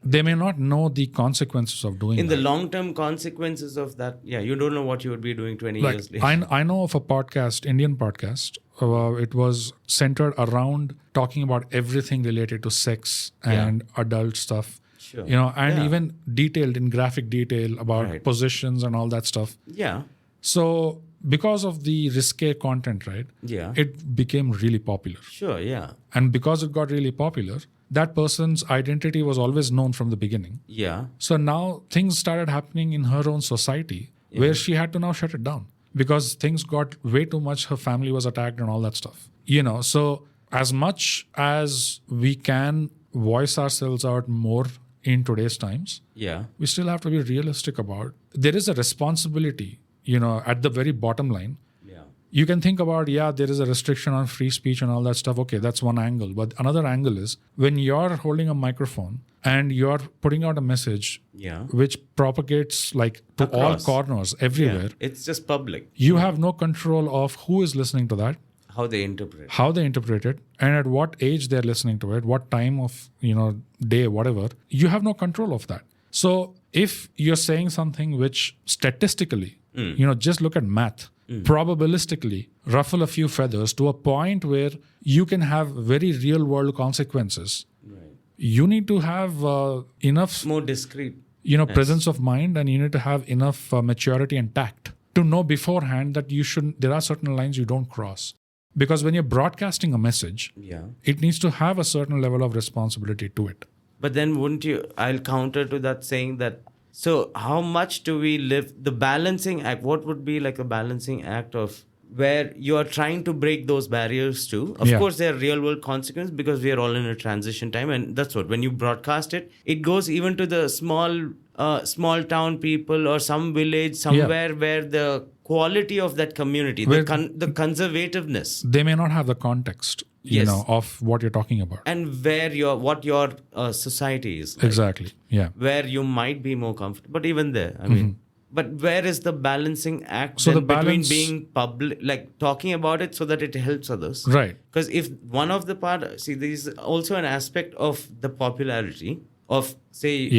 they may not know the consequences of doing that. In the long-term consequences of that, you don't know what you would be doing 20 years later. I know of a podcast, Indian podcast. It was centered around talking about everything related to sex and adult stuff. Sure. Even detailed in graphic detail about positions and all that stuff. Yeah. So because of the risque content, right? Yeah. It became really popular. Sure, yeah. And because it got really popular, that person's identity was always known from the beginning. Yeah. So now things started happening in her own society where she had to now shut it down because things got way too much. Her family was attacked and all that stuff. So as much as we can voice ourselves out more in today's times, we still have to be realistic about. There is a responsibility, at the very bottom line. You can think about, there is a restriction on free speech and all that stuff. Okay, that's one angle. But another angle is when you're holding a microphone and you're putting out a message which propagates to all corners everywhere. Yeah. It's just public. You have no control of who is listening to that. How they interpret it, and at what age they're listening to it, what time of day, whatever. You have no control of that. So if you're saying something which statistically, just look at math, probabilistically ruffle a few feathers to a point where you can have very real world consequences. Right. You need to have enough more discreet, presence of mind, and you need to have enough maturity and tact to know beforehand that there are certain lines you don't cross. Because when you're broadcasting a message, it needs to have a certain level of responsibility to it. But then wouldn't you, I'll counter to that saying that, so how much do we live, the balancing act, what would be like a balancing act of where you are trying to break those barriers too? Of course, there are real world consequences because we are all in a transition time. And that's what, when you broadcast it, it goes even to the small town people or some village somewhere where the quality of that community, the conservativeness. They may not have the context, you know, of what you're talking about. And where what your society is. Like, exactly. Yeah. Where you might be more comfortable. But even there, I mean, but where is the balancing act so between being public, like talking about it so that it helps others? Right. Because if one of the part, see, there is also an aspect of the popularity of, say,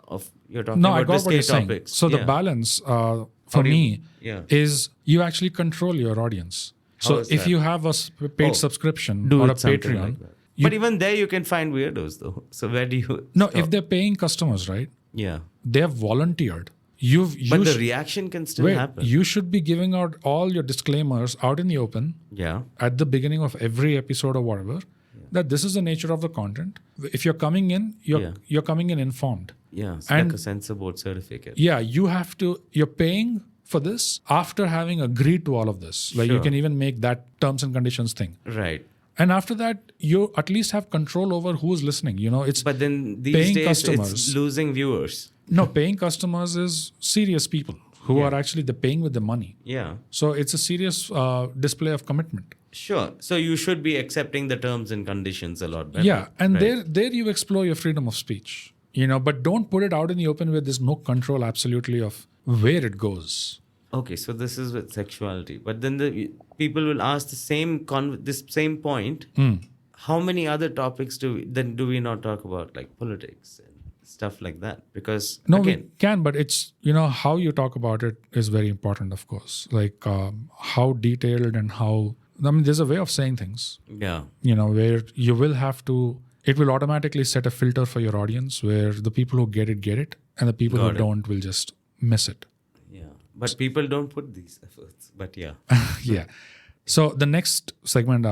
of you're talking about risque topics. So the balance for me is you actually control your audience. So if you have a paid subscription or a Patreon. Like but even there you can find weirdos though. So where do you No, if they're paying customers, right? Yeah. They have volunteered. But the reaction can still happen. You should be giving out all your disclaimers out in the open at the beginning of every episode or whatever, that this is the nature of the content. If you're coming in, you're coming in informed. Yeah, it's like a censor board certificate. Yeah, you're paying for this after having agreed to all of this. Like you can even make that terms and conditions thing. Right. And after that, you at least have control over who's listening. You know, it's but then these paying days customers. It's losing viewers. No, paying customers is serious people who are actually paying with the money. Yeah. So it's a serious display of commitment. Sure. So you should be accepting the terms and conditions a lot better. Yeah, and there you explore your freedom of speech. You know, but don't put it out in the open where there's no control absolutely of where it goes. Okay, so this is with sexuality, but then the people will ask the same this same point. How many other topics do we not talk about, like politics and stuff like that? Because we can, but it's, you know, how you talk about it is very important, of course. Like how detailed and how, I mean, there's a way of saying things. Yeah. You know, where you will have to, it will automatically set a filter for your audience where the people who get it, and the people who don't will just miss it. Yeah. But people don't put these efforts, but yeah. Yeah. So the next segment,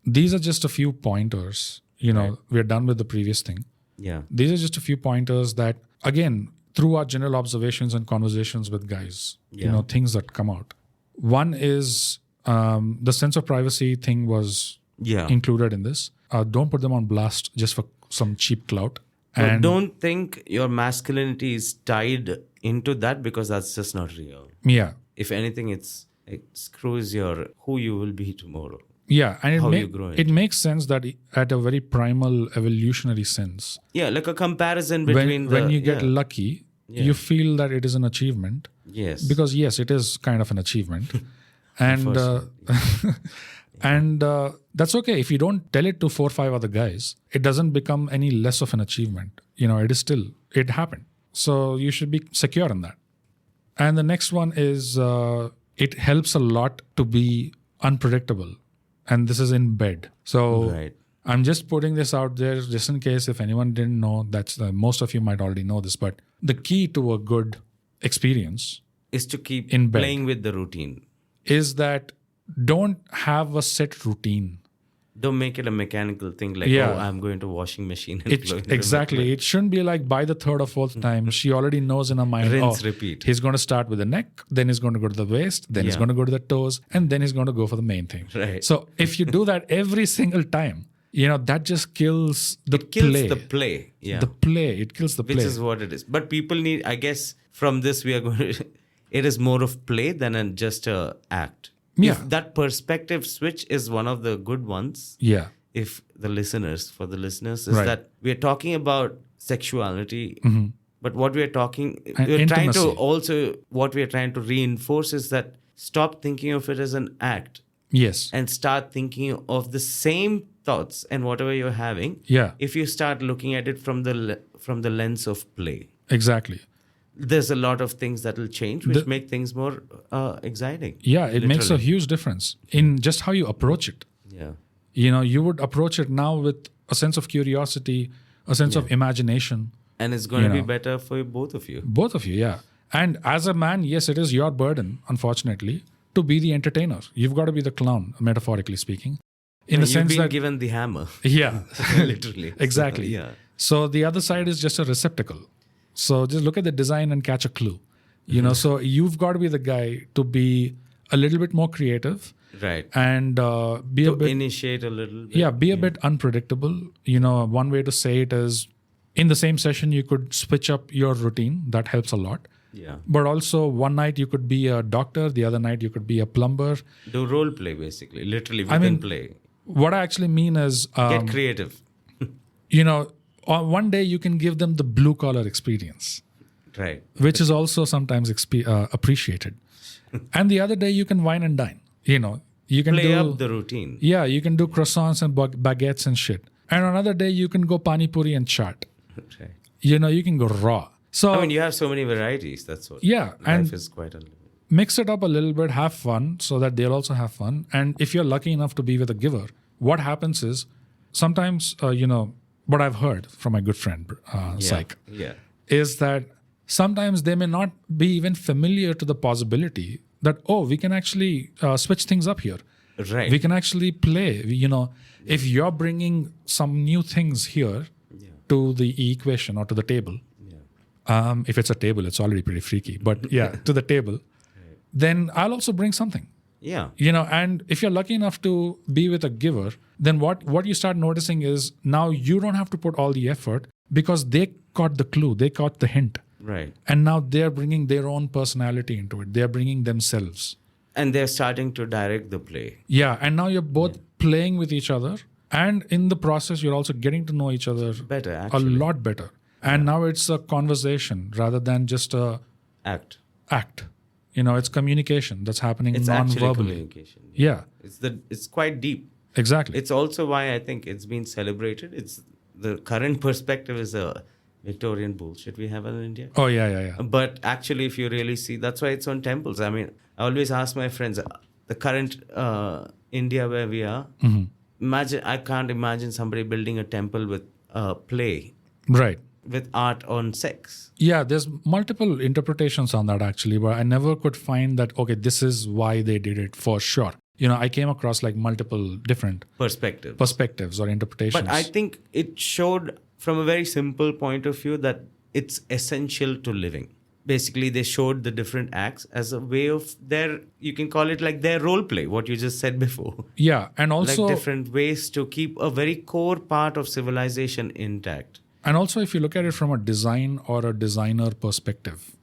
these are just a few pointers. You know, we're done with the previous thing. Yeah. These are just a few pointers that, again, through our general observations and conversations with guys, you know, things that come out. One is the sense of privacy thing was included in this. Don't put them on blast just for some cheap clout. And don't think your masculinity is tied into that, because that's just not real. Yeah. If anything, it screws who you will be tomorrow. Yeah, and it makes sense that at a very primal evolutionary sense. Yeah, like a comparison between when you get lucky, you feel that it is an achievement. Yes. Because yes, it is kind of an achievement. And and that's okay. If you don't tell it to 4 or 5 other guys, it doesn't become any less of an achievement. You know, it happened. So you should be secure in that. And the next one is it helps a lot to be unpredictable. And this is in bed. So I'm just putting this out there just in case if anyone didn't know. That's most of you might already know this. But the key to a good experience is to keep in bed playing with the routine. Is that don't have a set routine. Don't make it a mechanical thing like, oh, I'm going to washing machine. And exactly. It shouldn't be like by the 3rd or 4th time, she already knows in her mind, rinse, repeat. He's going to start with the neck, then he's going to go to the waist, then he's going to go to the toes, and then he's going to go for the main thing. Right. So if you do that every single time, you know, that just kills the play. It kills the play. Yeah. The play. It kills the play. Which is what it is. But people need, I guess, from this we are going to, it is more of play than just a act. Yeah. If that perspective switch is one of the good ones. Yeah. For the listeners, is that we are talking about sexuality, but what we are trying to reinforce is that stop thinking of it as an act. Yes. And start thinking of the same thoughts and whatever you're having. Yeah. If you start looking at it from the lens of play. Exactly. There's a lot of things that will change, which make things more exciting. Yeah, it makes a huge difference in just how you approach it. Yeah. You know, you would approach it now with a sense of curiosity, a sense of imagination. And it's going to be better for both of you. Both of you, yeah. And as a man, yes, it is your burden, unfortunately, to be the entertainer. You've got to be the clown, metaphorically speaking. In the sense that given the hammer. Yeah. Literally. Exactly. Yeah. So the other side is just a receptacle. So just look at the design and catch a clue. You know, so you've got to be the guy to be a little bit more creative. Right. And be a bit... initiate a little bit. Yeah, be a bit unpredictable. You know, one way to say it is, in the same session, you could switch up your routine. That helps a lot. Yeah. But also, one night you could be a doctor, the other night you could be a plumber. Do role play, basically. Literally, within play. What I actually mean is... Get creative. You know, one day you can give them the blue collar experience. Right. Which is also sometimes appreciated. And the other day you can wine and dine. You know, you can play up the routine. Yeah, you can do croissants and baguettes and shit. And another day you can go pani puri and chaat. Right. You know, you can go raw. So I mean, you have so many varieties. That's what. Yeah, Life is quite unlimited. Mix it up a little bit, have fun, so that they'll also have fun. And if you're lucky enough to be with a giver, what happens is sometimes, you know, what I've heard from my good friend, Syke, is that sometimes they may not be even familiar to the possibility that, oh, we can actually switch things up here. Right. We can actually play. You know, if you're bringing some new things here to the equation or to the table, if it's a table, it's already pretty freaky. But yeah, to the table, then I'll also bring something. Yeah. You know, and if you're lucky enough to be with a giver, then what you start noticing is now you don't have to put all the effort because they caught the clue, they caught the hint. Right. And now they're bringing their own personality into it. They're bringing themselves. And they're starting to direct the play. Yeah. And now you're both playing with each other. And in the process, you're also getting to know each other better, actually. A lot better. And now it's a conversation rather than just a act. You know, it's communication that's happening non-verbally. Communication. Yeah. It's quite deep. Exactly. It's also why I think it's been celebrated. It's the current perspective is a Victorian bullshit we have in India. Oh, yeah. But actually, if you really see, that's why it's on temples. I mean, I always ask my friends, the current India where we are, I can't imagine somebody building a temple with play. Right. With art on sex. Yeah, there's multiple interpretations on that actually, but I never could find that, okay, this is why they did it for sure. You know, I came across like multiple different perspectives or interpretations. But I think it showed from a very simple point of view that it's essential to living. Basically, they showed the different acts as a way of you can call it like their role play, what you just said before. Yeah, and also... like different ways to keep a very core part of civilization intact. And also, if you look at it from a design or a designer perspective,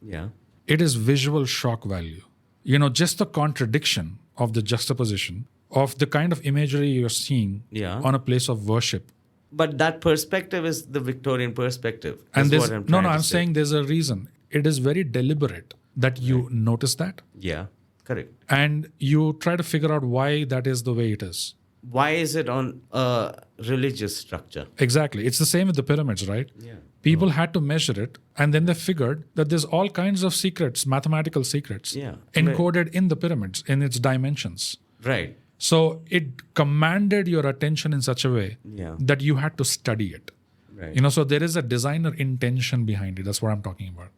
it is visual shock value. You know, just the contradiction of the juxtaposition of the kind of imagery you're seeing on a place of worship. But that perspective is the Victorian perspective. And I'm saying there's a reason. It is very deliberate that you notice that. Yeah, correct. And you try to figure out why that is the way it is. Why is it on a religious structure? Exactly. It's the same with the pyramids, right? Yeah. People had to measure it, and then they figured that there's all kinds of secrets, mathematical secrets, encoded in the pyramids, in its dimensions. Right. So it commanded your attention in such a way that you had to study it. Right. You know, so there is a designer intention behind it. That's what I'm talking about.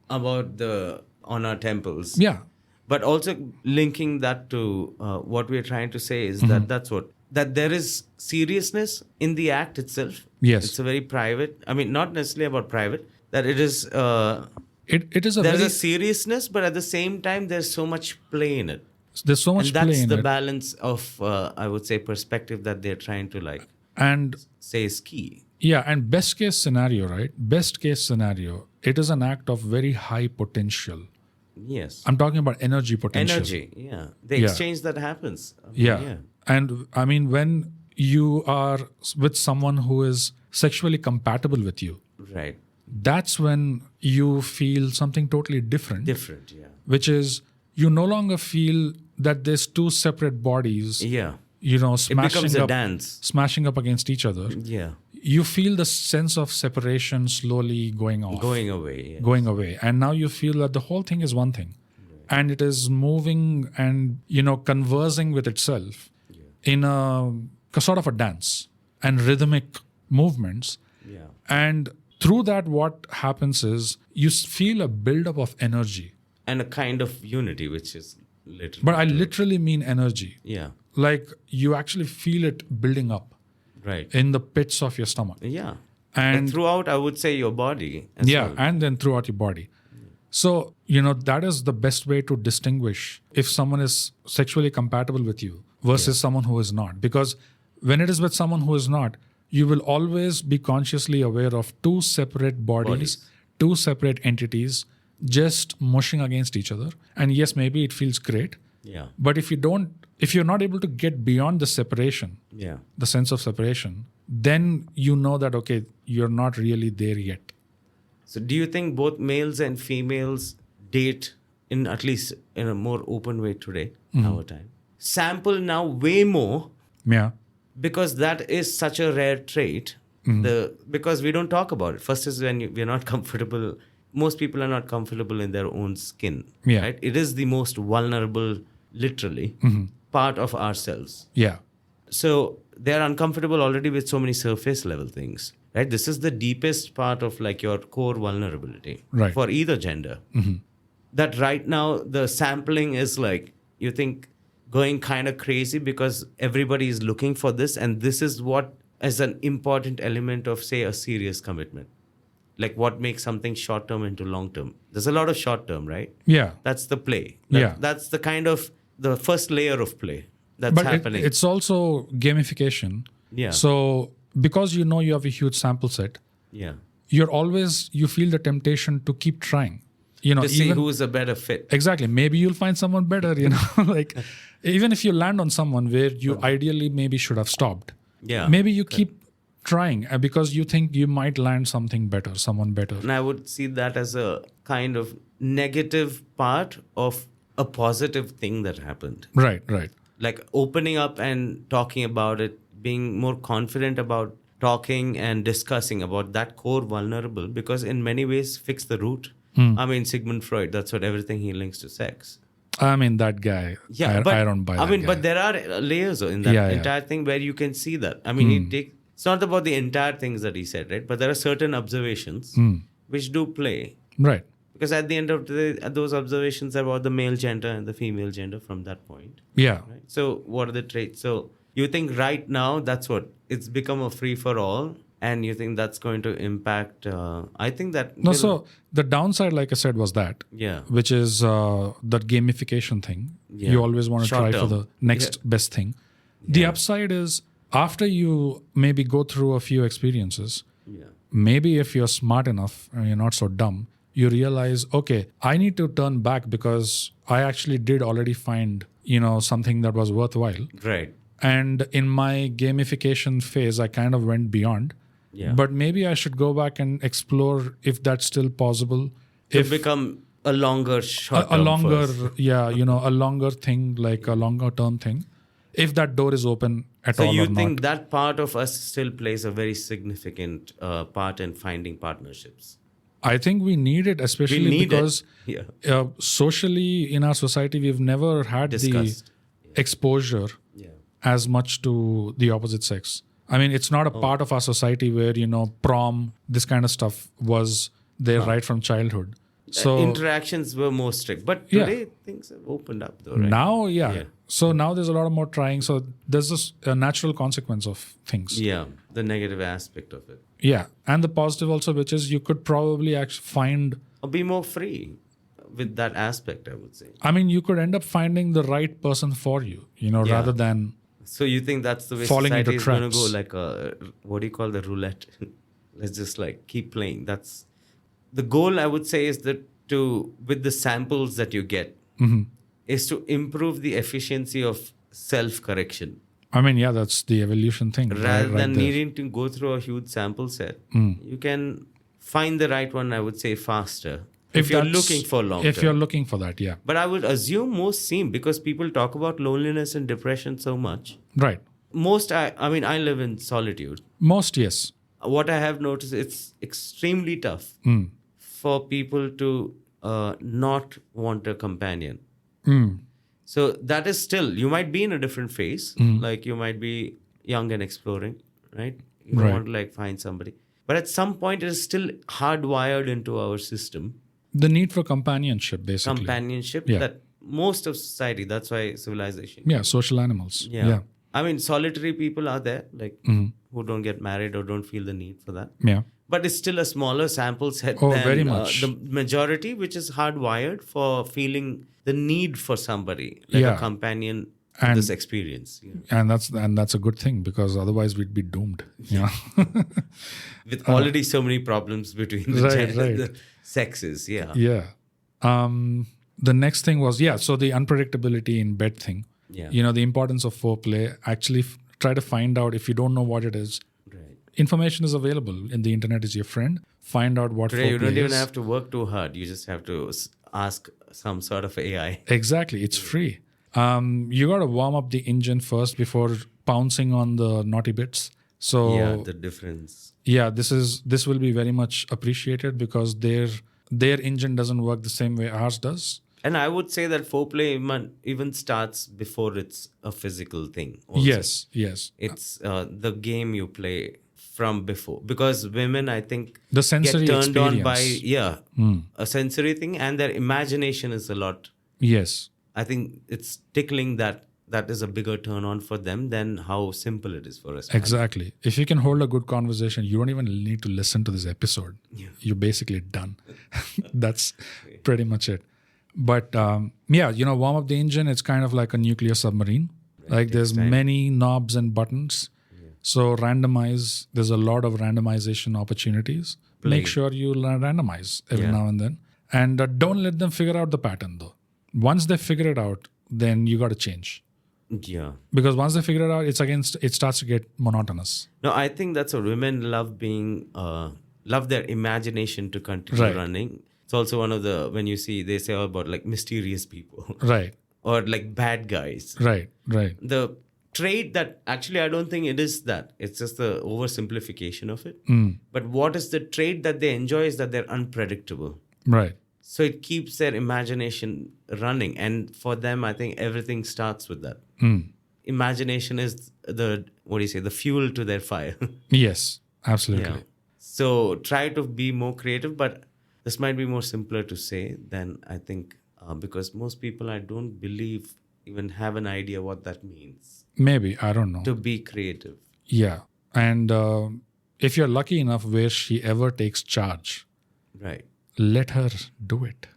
On our temples. Yeah. But also linking that to what we're trying to say is that there is seriousness in the act itself. Yes. It's a very private, I mean, not necessarily about private, that it is... there's a seriousness, but at the same time, there's so much play in it. There's so much play in it. And that's the balance of, I would say, perspective that they're trying to say is key. Yeah, and best case scenario, right? Best case scenario, it is an act of very high potential. Yes. I'm talking about energy potential. Energy, yeah. The exchange that happens. Yeah. And I mean, when you are with someone who is sexually compatible with you, right? That's when you feel something totally different. Different, yeah. Which is you no longer feel that there's two separate bodies. Yeah. You know, it becomes a dance. Smashing up against each other. Yeah. You feel the sense of separation slowly going off. Going away. Yes. Going away. And now you feel that the whole thing is one thing. Right. And it is moving and, you know, conversing with itself in a sort of a dance and rhythmic movements. Yeah. And through that, what happens is you feel a buildup of energy. And a kind of unity, which is literally... But I literally mean energy. Yeah. Like you actually feel it building up. Right. In the pits of your stomach. Yeah. And throughout, I would say your body. As well. and then throughout your body. So, that is the best way to distinguish if someone is sexually compatible with you versus someone who is not. Because when it is with someone who is not, you will always be consciously aware of two separate bodies, two separate entities just mushing against each other. And yes, maybe it feels great. Yeah. But if you're not able to get beyond the separation, the sense of separation, then you know that, okay, you're not really there yet. So do you think both males and females date at least in a more open way today, our time? Sample now way more. Yeah. Because that is such a rare trait. Because we don't talk about it. First is when we're not comfortable. Most people are not comfortable in their own skin. Yeah. Right? It is the most vulnerable, literally, part of ourselves. Yeah. So they're uncomfortable already with so many surface level things. Right? This is the deepest part of like your core vulnerability for either gender. That right now the sampling is like, you think, going kind of crazy because everybody is looking for this, and this is what is an important element of, say, a serious commitment. Like what makes something short term into long term. There's a lot of short term, right? Yeah. That's the play. Yeah. That's the kind of the first layer of play that's happening. It's also gamification. Yeah. So because you have a huge sample set, you feel the temptation to keep trying. To see who's a better fit. Exactly. Maybe you'll find someone better, like even if you land on someone where you ideally maybe should have stopped. Yeah. Maybe you keep trying because you think you might land someone better. And I would see that as a kind of negative part of a positive thing that happened. Right. Like opening up and talking about it, being more confident about talking and discussing about that core vulnerable, because in many ways fix the root. I mean, Sigmund Freud, that's what everything he links to sex. I mean, that guy, I don't buy that. I mean, guy. but there are layers in that entire thing where you can see that. I mean, it's not about the entire things that he said, right? But there are certain observations which do play. Right. Because at the end of the day, those observations are about the male gender and the female gender from that point. Yeah. Right? So what are the traits? So you think right now it's become a free for all, and you think that's going to impact? I think that so the downside, like I said, was that which is that gamification thing. You always want to try for the next best thing. The upside is after you maybe go through a few experiences, maybe if you're smart enough and you're not so dumb, you realize, okay, I need to turn back because I actually did already find something that was worthwhile. Right. And in my gamification phase, I kind of went beyond. Yeah. But maybe I should go back and explore if that's still possible. To become a longer shot. A longer thing, like a longer term thing. If that door is open at all or not. So you think that part of us still plays a very significant part in finding partnerships? I think we need it, especially because socially in our society, we've never had the exposure as much to the opposite sex. I mean, it's not a part of our society where, prom, this kind of stuff was there right from childhood. So interactions were more strict. But today, things have opened up though, right? Now, So now there's a lot more trying. So there's a natural consequence of things. Yeah, the negative aspect of it. Yeah. And the positive also, which is you could probably actually find... Or be more free with that aspect, I would say. I mean, you could end up finding the right person for you, rather than... So you think that's the way society is going to go, like a, what do you call the roulette? Let's just like keep playing. That's the goal, I would say, is that with the samples that you get, is to improve the efficiency of self-correction. I mean, that's the evolution thing. Rather than needing to go through a huge sample set, you can find the right one, I would say, faster. If you're looking for long term. If you're looking for that, yeah. But I would assume most seem, because people talk about loneliness and depression so much. Right. Most, I mean, I live in solitude. Most, yes. What I have noticed, it's extremely tough for people to not want a companion. So that is still, you might be in a different phase. Like you might be young and exploring, right? You don't want to like find somebody. But at some point, it is still hardwired into our system. The need for companionship, basically. That most of society, that's why civilization. Yeah, social animals. Yeah. I mean, solitary people are there, like who don't get married or don't feel the need for that. Yeah. But it's still a smaller sample set Oh, than very much. the majority, which is hardwired for feeling the need for somebody, like a companion to this experience. Yeah. And that's a good thing, because otherwise we'd be doomed. You know? With already so many problems between the sexes. Yeah. Yeah. The next thing was, so the unpredictability in bed thing. Yeah. You know, the importance of foreplay. Actually, try to find out, if you don't know what it is. Right. Information is available, and the internet is your friend. Find out what Today, foreplay you don't even is. have to work too hard. You just have to ask some sort of AI. Exactly. It's free. You got to warm up the engine first before pouncing on the naughty bits. So Yeah, the difference. yeah, this will be very much appreciated, because their engine doesn't work the same way ours does. And I would say that foreplay even starts before it's a physical thing. Also. Yes. It's the game you play from before. Because women, I think, The sensory get turned on by experience. a sensory thing, and their imagination is a lot. Yes. I think it's tickling that is a bigger turn on for them than how simple it is for us. Exactly. If you can hold a good conversation, you don't even need to listen to this episode. Yeah. You're basically done. That's pretty much it. But warm up the engine. It's kind of like a nuclear submarine. Like there's many knobs and buttons. Yeah. So randomize. There's a lot of randomization opportunities. Make sure you randomize every now and then. And don't let them figure out the pattern though. Once they figure it out, then you got to change. Yeah. Because once they figure it out, it starts to get monotonous. No, I think that's what women love love their imagination to continue running. It's also one of when they say about like mysterious people. Right. Or like bad guys. Right. The trait that actually I don't think it is that. It's just the oversimplification of it. But what is the trait that they enjoy is that they're unpredictable. Right. So it keeps their imagination running. And for them, I think everything starts with that. Imagination is the fuel to their fire. Yes, absolutely. Yeah. So try to be more creative, but this might be more simpler to say than I think, because most people, I don't believe, even have an idea what that means. Maybe, I don't know. To be creative. Yeah. And if you're lucky enough where she ever takes charge, right, let her do it.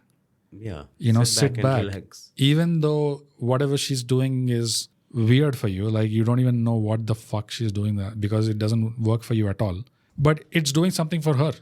Yeah. Sit back. And relax. Even though whatever she's doing is weird for you, like you don't even know what the fuck she's doing that, because it doesn't work for you at all. But it's doing something for her.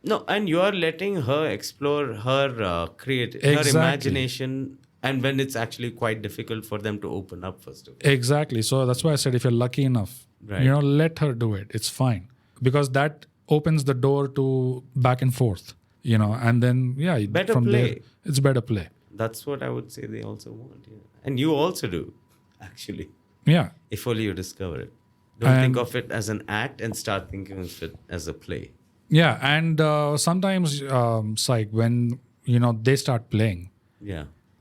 No, and you are letting her explore her her imagination, and when it's actually quite difficult for them to open up first of all. Exactly. So that's why I said if you're lucky enough, let her do it. It's fine. Because that opens the door to back and forth, and then, better from play. there, it's better play. That's what I would say they also want. Yeah. And you also do, actually. Yeah. If only you discover it. Don't think of it as an act and start thinking of it as a play. Yeah, and sometimes, when they start playing,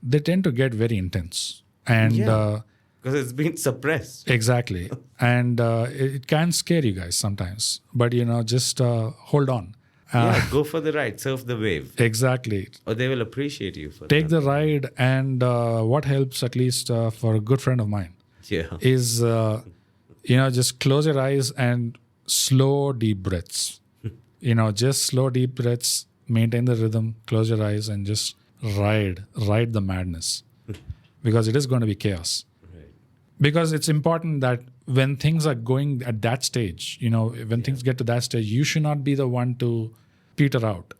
they tend to get very intense, and because it's been suppressed. Exactly, and it can scare you guys sometimes. But just hold on. Go for the ride, surf the wave. Exactly. Or they will appreciate you for Take the ride, and what helps, at least for a good friend of mine, is just close your eyes and slow deep breaths. Just slow deep breaths, maintain the rhythm, close your eyes, and just ride the madness, because it is going to be chaos. Right. Because it's important that when things are going at that stage, when things get to that stage, you should not be the one to peter out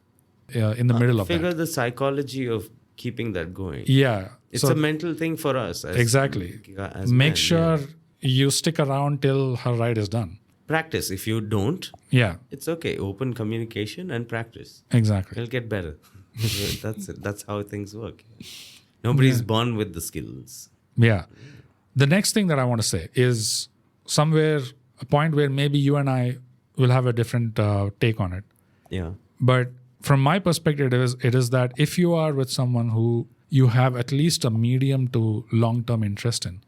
in the middle of that. Figure the psychology of keeping that going. Yeah. It's a mental thing for us. Exactly. Make sure you stick around till her ride is done. Practice. If you don't, it's okay. Open communication and practice. Exactly. It'll get better. That's it. That's how things work. Nobody's born with the skills. Yeah. The next thing that I want to say is a point where maybe you and I will have a different take on it. Yeah. But from my perspective, it is that if you are with someone who you have at least a medium to long-term interest in,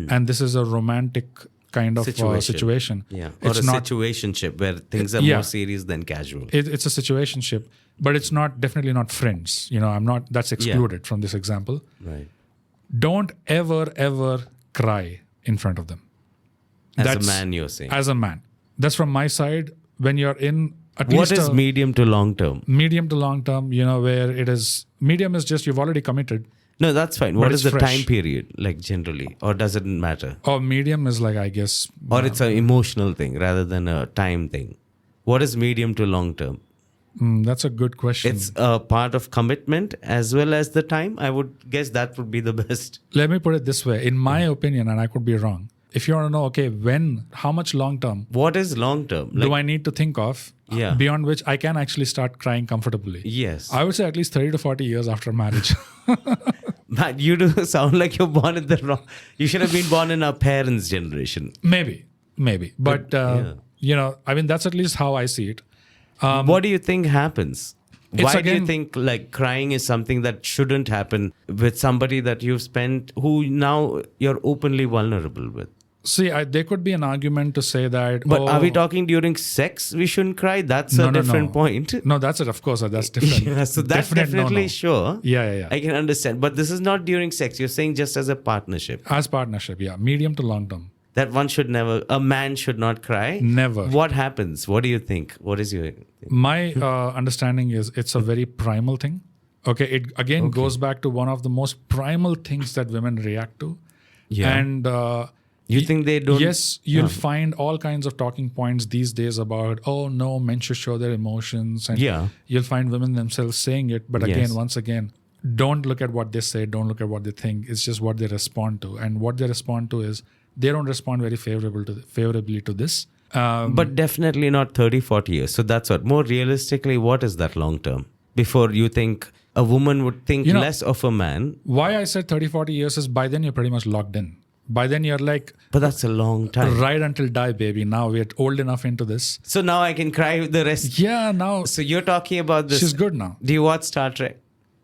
and this is a romantic kind of situation. Yeah. Or it's a situationship where things are more serious than casual. It's a situationship, but it's definitely not friends. That's excluded from this example. Right. Don't ever, ever cry in front of them. As a man, you're saying. As a man. That's from my side. When you're in at What least is medium to long term? Medium to long term, where it is, medium is just you've already committed. No, that's fine. What is the fresh. time period, like generally? Or does it matter? Or medium is like, I guess. Or it's an emotional thing rather than a time thing. What is medium to long term? That's a good question. It's a part of commitment as well as the time. I would guess that would be the best. Let me put it this way. In my opinion, and I could be wrong, if you want to know, okay, when, how much long term? What is long term? Do I need to think of? Yeah. Beyond which I can actually start crying comfortably. Yes. I would say at least 30 to 40 years after marriage. Man, you do sound like you're born in the wrong. You should have been born in our parents' generation. Maybe. But, that's at least how I see it. What do you think happens? Why do you again- think like crying is something that shouldn't happen with somebody that you've spent, who now you're openly vulnerable with? See, there could be an argument to say that. But are we talking during sex? We shouldn't cry. That's a different point. No, that's it. Of course, that's different. Yeah, so that's Definite definitely no-no. sure. Yeah. I can understand. But this is not during sex. You're saying just as a partnership. As partnership, yeah. Medium to long term. That one should never, a man should not cry. Never. What happens? What do you think? What is your My understanding is it's a very primal thing. Okay, it again goes back to one of the most primal things that women react to. Yeah. And you think they don't? yes, you'll find all kinds of talking points these days about, oh no, men should show their emotions. And Yeah. you'll find women themselves saying it. But again, once again, don't look at what they say. Don't look at what they think. It's just what they respond to. And what they respond to is they don't respond very favorably to this. But definitely not 30, 40 years. So that's what. More realistically, what is that long term? Before you think a woman would think less of a man. Why I said 30, 40 years is by then you're pretty much locked in. By then you're like, But that's a long time. right until die, baby. Now we're old enough into this. So now I can cry the rest. Yeah, now So you're talking about this. she's good now. Do you watch Star Trek?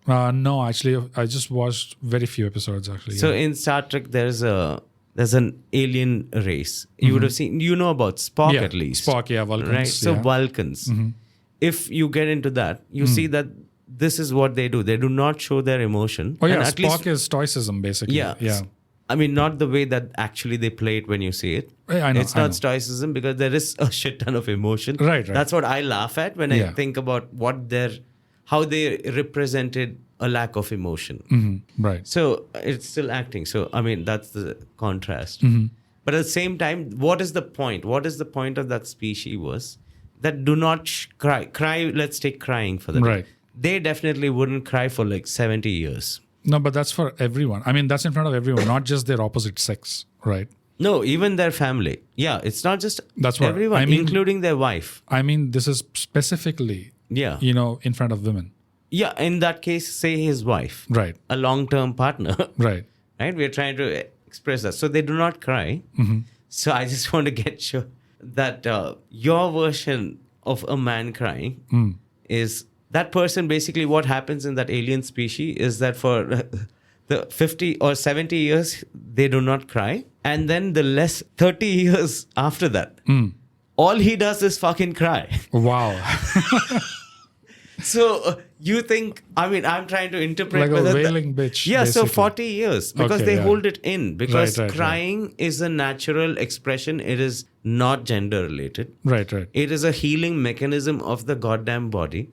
No, actually, I just watched very few episodes actually. So in Star Trek, there's an alien race. You would have seen, about Spock yeah, at least. Spock, yeah, Vulcans. Right? So yeah. Vulcans. If you get into that, you see that this is what they do. They do not show their emotion. Oh yeah, And at Spock least, is stoicism basically. yeah. I mean, not the way that actually they play it when you see it. Yeah, I know, It's I not know. stoicism because there is a shit ton of emotion. Right. That's what I laugh at when I Yeah. think about how they represented a lack of emotion. Right. So it's still acting. So, I mean, that's the contrast. Mm-hmm. But at the same time, what is the point? What is the point of that species was that do not cry? Cry, let's take crying for them. Right. They definitely wouldn't cry for like 70 years. No, but that's for everyone. I mean, that's in front of everyone, not just their opposite sex, right? No, even their family. Yeah, it's not just That's what everyone, I mean. including their wife. I mean, this is specifically, Yeah. in front of women. Yeah, in that case, say his wife. Right. A long-term partner. Right. Right? We're trying to express that. So they do not cry. So I just want to get sure that your version of a man crying is that person. Basically, what happens in that alien species is that for the 50 or 70 years, they do not cry. And then the 30 years after that, all he does is fucking cry. Wow. So you think, I mean, I'm trying to interpret Like a whether wailing bitch. Yeah, so basically. 40 years because Okay, they yeah. hold it in because Right. crying is a natural expression. It is not gender related. Right. It is a healing mechanism of the goddamn body.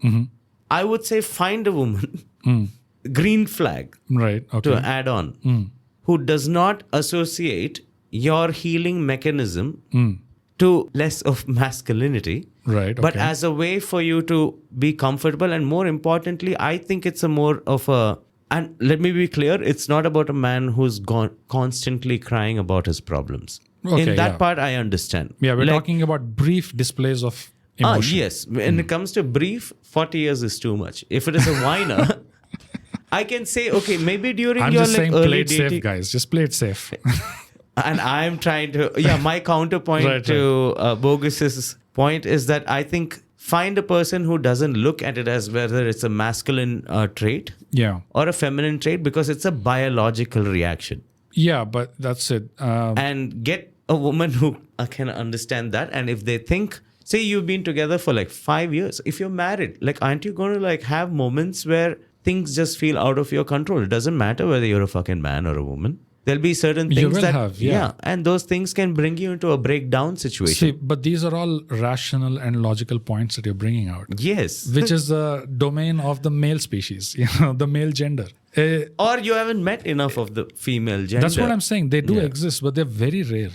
I would say find a woman, green flag Right. Okay. to add on, who does not associate your healing mechanism to less of masculinity. Right. But okay. as a way for you to be comfortable, and more importantly, I think it's a more of a, and let me be clear, it's not about a man who's constantly crying about his problems. Okay, In that yeah. part, I understand. Yeah, we're Like, talking about brief displays of emotion. yes. When it comes to brief, 40 years is too much. If it is a whiner, I can say, okay, maybe during I'm your just saying early play it dating, safe, guys. Just play it safe. and I'm trying to, my counterpoint Right, to Bogus's point is that I think find a person who doesn't look at it as whether it's a masculine trait Yeah. or a feminine trait because it's a biological reaction. Yeah, but that's it. And get a woman who can understand that. And if they think, say you've been together for like 5 years, if you're married, like, aren't you going to like have moments where things just feel out of your control? It doesn't matter whether you're a fucking man or a woman. There'll be certain things You will that have, yeah. and those things can bring you into a breakdown situation. See, but these are all rational and logical points that you're bringing out, Yes. which is the domain of the male species, the male gender. Or you haven't met enough of the female gender. That's what I'm saying. They do exist, but they're very rare.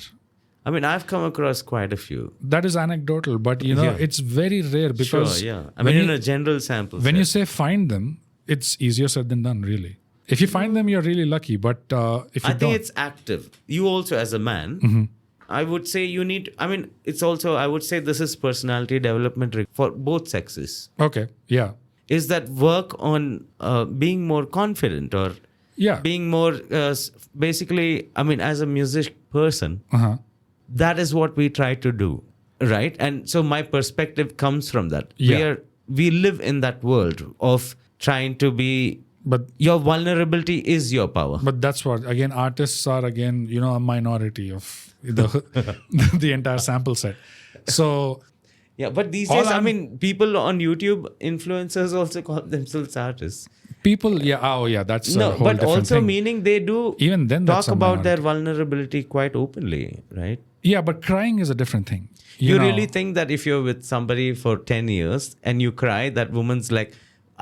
I mean, I've come across quite a few. That is anecdotal, but it's very rare because I mean, in a general sample when set. you say find them, it's easier said than done, really. If you find them, you're really lucky. But if you I think it's active. You also, as a man, I would say you need. I mean, it's also. I would say this is personality development for both sexes. okay, yeah, Is that work on being more confident or being more basically? I mean, as a music person, that is what we try to do, right? And so my perspective comes from that. Yeah. We live in that world of trying to be. but Your vulnerability is your power. but that's what again. Artists are again a minority of the entire sample set. So Yeah, but these All days, I'm- people on YouTube, influencers also call themselves artists. people, that's a No, whole but different also thing. meaning they do Even then, talk that's a about their minority. vulnerability quite openly, right? Yeah, but crying is a different thing. You know, really think that if you're with somebody for 10 years and you cry, that woman's like,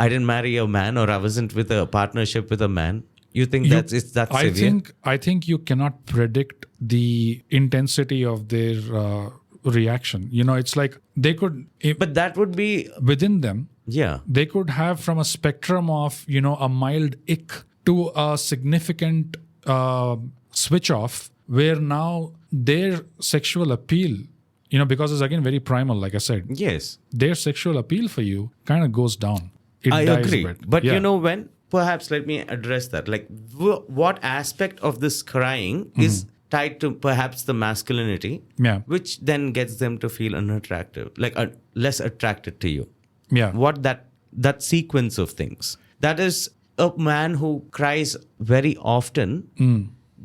I didn't marry a man or I wasn't with a partnership with a man. You think that's severe? I think you cannot predict the intensity of their reaction. It's like they could, But that would be, within them, yeah. they could have from a spectrum of a mild ick to a significant switch off, where now their sexual appeal, because it's again very primal, like I said, Yes. their sexual appeal for you kind of goes down. It I dies agree. a bit. But Yeah. when, perhaps let me address that. Like, what aspect of this crying is tied to perhaps the masculinity, Yeah. which then gets them to feel unattractive, like less attracted to you? Yeah. What that sequence of things. That is a man who cries very often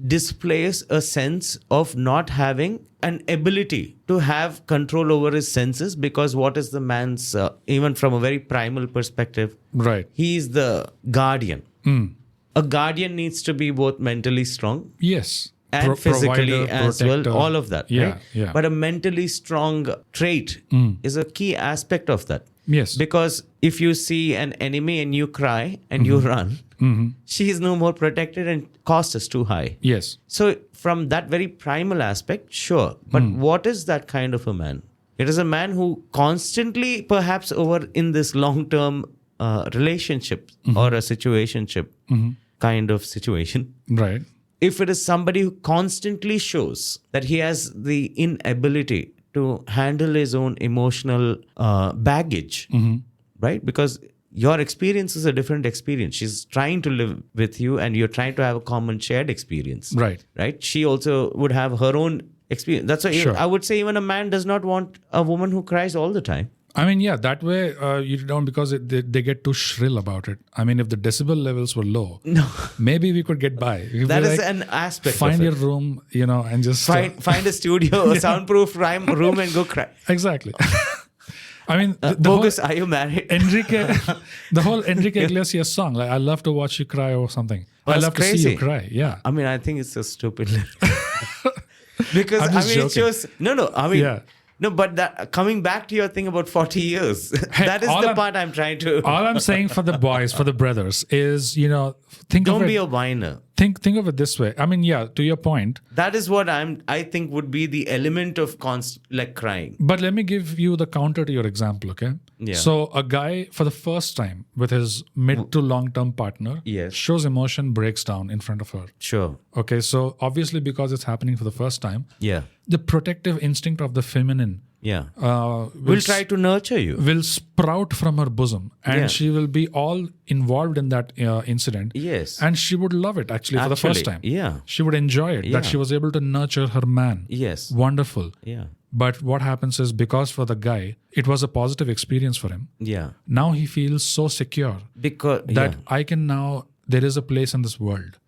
displays a sense of not having an ability to have control over his senses, because what is the man's, even from a very primal perspective, Right. he is the guardian. A guardian needs to be both mentally strong Yes. and physically Provider, as protector. well, all of that. Yeah, right? yeah. But a mentally strong trait is a key aspect of that. Yes. Because if you see an enemy and you cry and you run, she is no more protected and cost is too high. Yes. So from that very primal aspect, sure. But what is that kind of a man? It is a man who constantly, perhaps over in this long-term relationship or a situationship kind of situation, Right. if it is somebody who constantly shows that he has the inability to handle his own emotional baggage, right? Because your experience is a different experience. She's trying to live with you and you're trying to have a common shared experience. Right. Right? She also would have her own experience. That's why Sure. I would say even a man does not want a woman who cries all the time. I mean, yeah, that way you don't, because they get too shrill about it. I mean, if the decibel levels were low, No. maybe we could get by. We'd That be is like, an aspect find of your it. room, and just Find a studio, a soundproof room and go cry. exactly. I mean, the Bogus, are you married? the whole Enrique Iglesias song, like I love to watch you cry or something. I That's love to see crazy. you cry. Yeah. I mean, I think it's a stupid lyric. Because I'm just it joking. shows I mean Yeah. no, but that coming back to your thing about 40 years, Hey, that is all the I'm- part I'm trying to All I'm saying for the boys, for the brothers, is think don't of be it. a whiner. Think of it this way. I mean, yeah, to your point. That is what I think would be the element of like crying. But let me give you the counter to your example, okay? Yeah. So a guy for the first time with his mid to long term partner Yes. shows emotion, breaks down in front of her. Sure. Okay, so obviously because it's happening for the first time, Yeah. the protective instinct of the feminine Yeah. will We'll try to nurture you. will sprout from her bosom, and Yeah. she will be all involved in that incident. Yes. And she would love it actually for the first time. Yeah. She would enjoy it that Yeah. she was able to nurture her man. Yes. Wonderful. Yeah. But what happens is, because for the guy, it was a positive experience for him. Yeah. Now he feels so secure Because that I can now, there is a place in this world,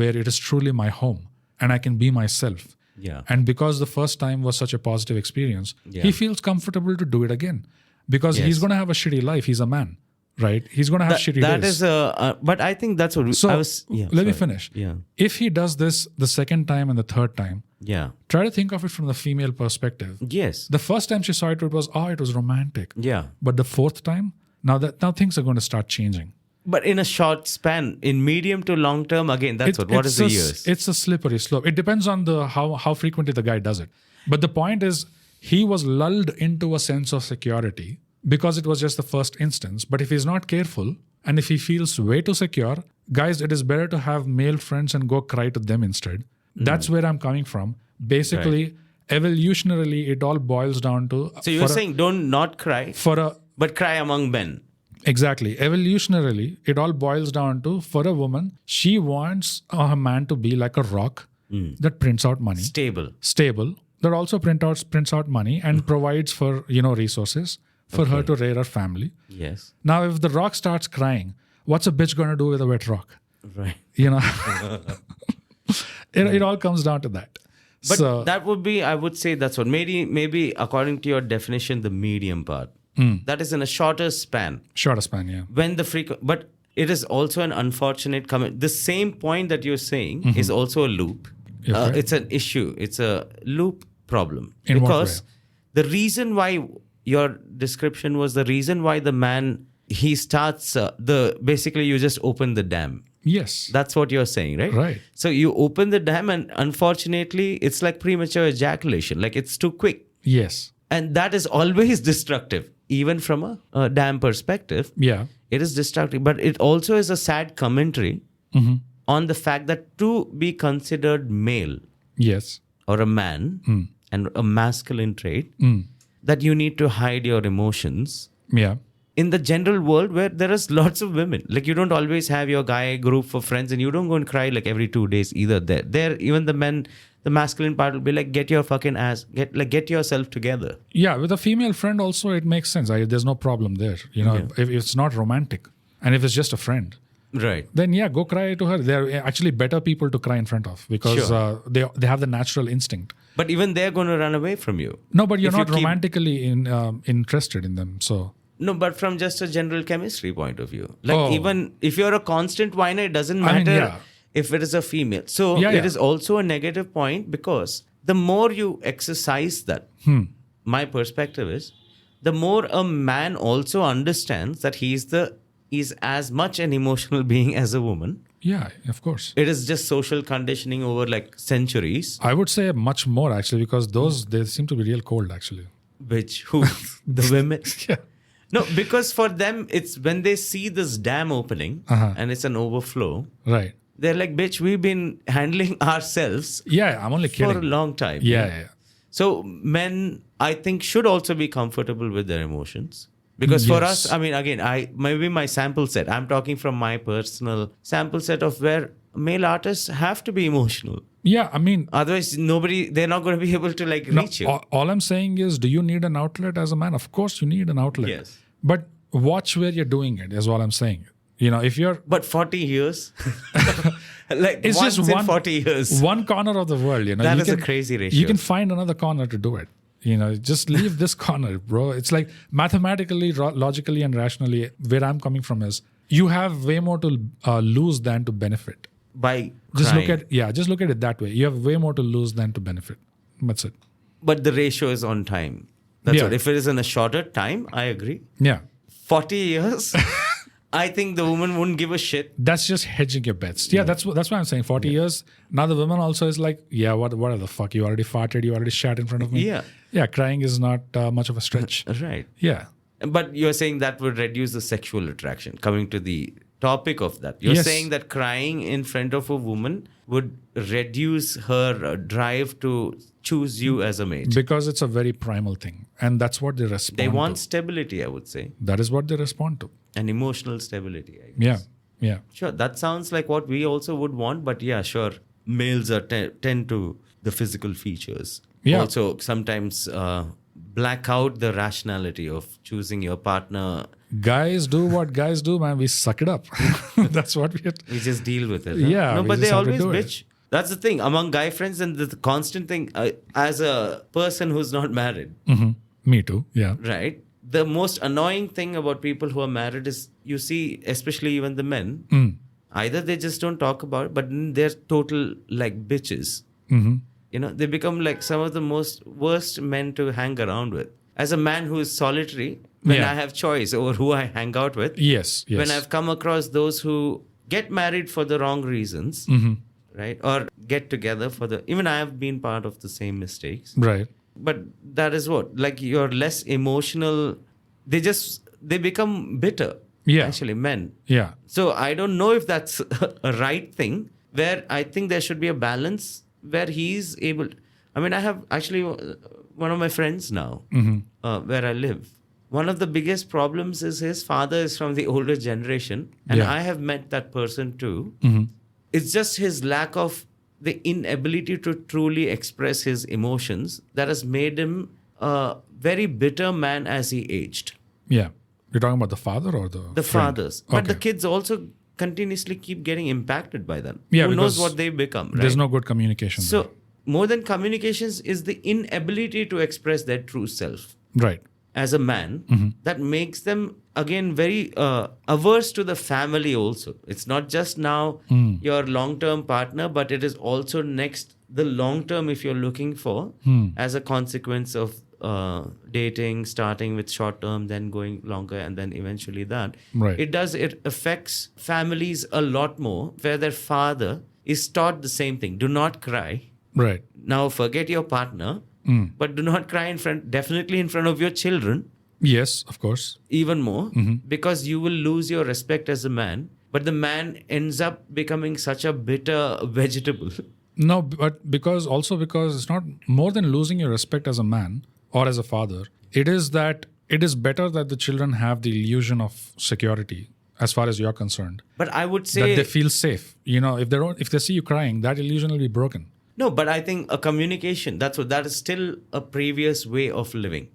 where it is truly my home and I can be myself. Yeah. And because the first time was such a positive experience, Yeah. he feels comfortable to do it again, because he's Yes. going to have a shitty life. He's a man. right? He's going to have shitty that days. But I think that's what So I was. Yeah, let me sorry. finish. Yeah. If he does this the second time and the third time, Yeah. try to think of it from the female perspective. Yes. The first time she saw it, it was romantic. Yeah. But the fourth time, now things are going to start changing. But in a short span, in medium to long term, again, that's what is the years? It's a slippery slope. It depends on how frequently the guy does it. But the point is, he was lulled into a sense of security because it was just the first instance. But if he's not careful and if he feels way too secure, guys, it is better to have male friends and go cry to them instead. That's where I'm coming from. Basically, evolutionarily, it all boils down to... So you're saying don't not cry, but cry among men. Exactly. Evolutionarily, it all boils down to, for a woman, she wants her man to be like a rock that prints out money. Stable. That also prints out money and provides for, resources for her to rear her family. Yes. Now, if the rock starts crying, what's a bitch going to do with a wet rock? Right. It all comes down to that. But that would be, I would say that's what, maybe according to your definition, the medium part. That is in a shorter span. Shorter span, yeah. When but it is also an unfortunate comment. The same point that you're saying is also a loop. Right. It's an issue. It's a loop problem. In because what the way? reason why your description was the reason why the man, he starts, basically you just open the dam. Yes. That's what you're saying, right? Right. So you open the dam and unfortunately, it's like premature ejaculation. Like it's too quick. Yes. And that is always destructive. Even from a dam perspective, it is destructive. But it also is a sad commentary on the fact that to be considered male or a man and a masculine trait, that you need to hide your emotions. Yeah. In the general world where there is lots of women, like you don't always have your guy group of friends and you don't go and cry like every 2 days either. There, even the men, the masculine part will be like, get your fucking ass, get yourself together. Yeah, with a female friend also, it makes sense. There's no problem there. If it's not romantic and if it's just a friend, right? Then go cry to her. They're actually better people to cry in front of because they have the natural instinct. But even they're going to run away from you. No, but you're not romantically interested in them. So. No, but from just a general chemistry point of view. Like even if you're a constant whiner, it doesn't matter if it is a female. So it is also a negative point because the more you exercise that, my perspective is, the more a man also understands that he's as much an emotional being as a woman. Yeah, of course. It is just social conditioning over like centuries. I would say much more actually because they seem to be real cold actually. Who? The women? Yeah. No, because for them, it's when they see this dam opening and it's an overflow. Right. They're like, bitch, we've been handling ourselves. Yeah, I'm only kidding. For a long time. Yeah. So men, I think, should also be comfortable with their emotions. Because for us, I mean, again, maybe my sample set, I'm talking from my personal sample set of where male artists have to be emotional. Yeah, I mean... Otherwise, they're not going to be able to reach you. All I'm saying is, do you need an outlet as a man? Of course you need an outlet. Yes. But watch where you're doing it is all I'm saying. If you're... But 40 years? It's once just in 40 years. One corner of the world, That is a crazy ratio. You can find another corner to do it. Just leave this corner, bro. It's like mathematically, logically, and rationally, where I'm coming from is, you have way more to lose than to benefit. By just crying. Look at it that way. You have way more to lose than to benefit. That's it. But the ratio is on time. That's what. If it is in a shorter time, I agree. Yeah. 40 years, I think the woman wouldn't give a shit. That's just hedging your bets. Yeah, that's what I'm saying. 40 years. Now the woman also is like, what the fuck? You already farted. You already shat in front of me. Yeah, crying is not much of a stretch. Right. Yeah. But you're saying that would reduce the sexual attraction. Coming to the topic of that. You're saying that crying in front of a woman would reduce her drive to choose you as a mate. Because it's a very primal thing. And that's what they respond to. They want stability, I would say. That is what they respond to. And emotional stability, I guess. Yeah. Sure, that sounds like what we also would want. But yeah, sure. Males are tend to the physical features. Yeah. Also, sometimes black out the rationality of choosing your partner. Guys do what guys do, man. We suck it up. That's what we just deal with it. Yeah. No, but they always bitch. That's the thing among guy friends, and the constant thing as a person who's not married. Me too. Yeah. Right. the most annoying thing about people who are married is you see, especially even the men, either they just don't talk about it, but then they're total like bitches. You know, they become like some of the most worst men to hang around with. As a man who is solitary, when I have choice over who I hang out with, when I've come across those who get married for the wrong reasons, right, or get together for the, even I have been part of the same mistakes, right. But that is what, like, you're less emotional. They become bitter. Actually, men. So I don't know if that's a right thing, where I think there should be a balance where he's able. I mean, I have actually one of my friends now, where I live. One of the biggest problems is his father is from the older generation, and I have met that person too. It's just his lack of the inability to truly express his emotions that has made him a very bitter man as he aged. Yeah. You're talking about the father or the friend? Fathers. But the kids also continuously keep getting impacted by them. Yeah, who knows what they become, right? There's no good communication. So more than communications is the inability to express their true self. Right. As a man, that makes them, again, very averse to the family also. It's not just now your long-term partner, but it is also next, the long-term, if you're looking for, as a consequence of dating, starting with short-term, then going longer, and then eventually that. Right. It affects families a lot more, where their father is taught the same thing. Do not cry. Right. Now forget your partner. But do not cry definitely in front of your children. Yes, of course. Even more, because you will lose your respect as a man. But the man ends up becoming such a bitter vegetable. No, but because it's not more than losing your respect as a man or as a father. It is that it is better that the children have the illusion of security as far as you're concerned. But I would say that they feel safe. You know, if they see you crying, that illusion will be broken. No, but I think a communication, that is still a previous way of living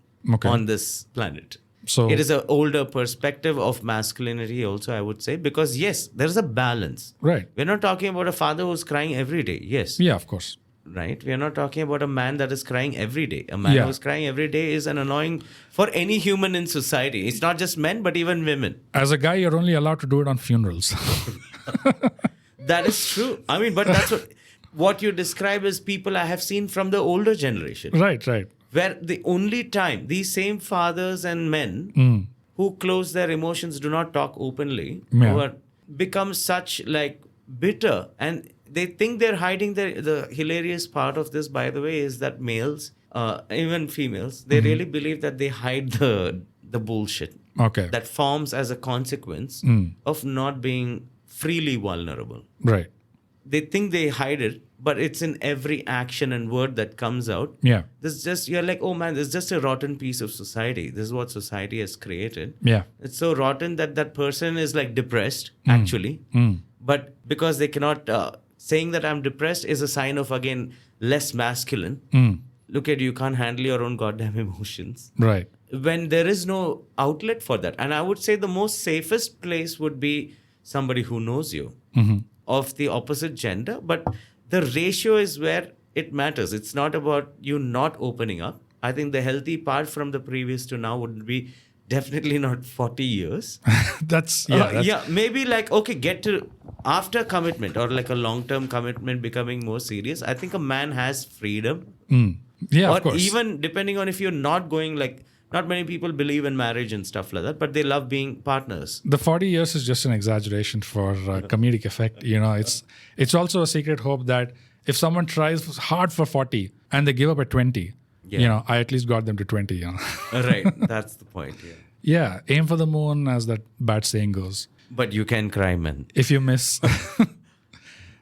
on this planet. So it is an older perspective of masculinity also, I would say, because yes, there's a balance. Right. We're not talking about a father who's crying every day. Yes. Yeah, of course. Right. We're not talking about a man that is crying every day. A man who's crying every day is an annoying for any human in society. It's not just men, but even women. As a guy, you're only allowed to do it on funerals. That is true. I mean, but that's what you describe as people I have seen from the older generation. Right. Where the only time these same fathers and men who close their emotions, do not talk openly, who become such like bitter, and they think they're hiding the hilarious part of this, by the way, is that males, even females, they really believe that they hide the bullshit. Okay. That forms as a consequence of not being freely vulnerable. Right. They think they hide it, but it's in every action and word that comes out. Yeah. You're like, oh man, this is just a rotten piece of society. This is what society has created. Yeah. It's so rotten that person is like depressed, actually. But because they cannot, saying that I'm depressed is a sign of, again, less masculine. Look at you can't handle your own goddamn emotions. Right. When there is no outlet for that. And I would say the most safest place would be somebody who knows you. Of the opposite gender, but the ratio is where it matters. It's not about you not opening up. I think the healthy part from the previous to now would be definitely not 40 years. That's maybe like, okay, get to after commitment or like a long-term commitment becoming more serious. I think a man has freedom. Yeah, or of course. Even depending on if you're not going like, not many people believe in marriage and stuff like that, but they love being partners. The 40 years is just an exaggeration for comedic effect. You know, it's also a secret hope that if someone tries hard for 40 and they give up at 20, you know, I at least got them to 20. You know? Right. That's the point. Yeah. Aim for the moon, as that bad saying goes. But you can cry, man. If you miss.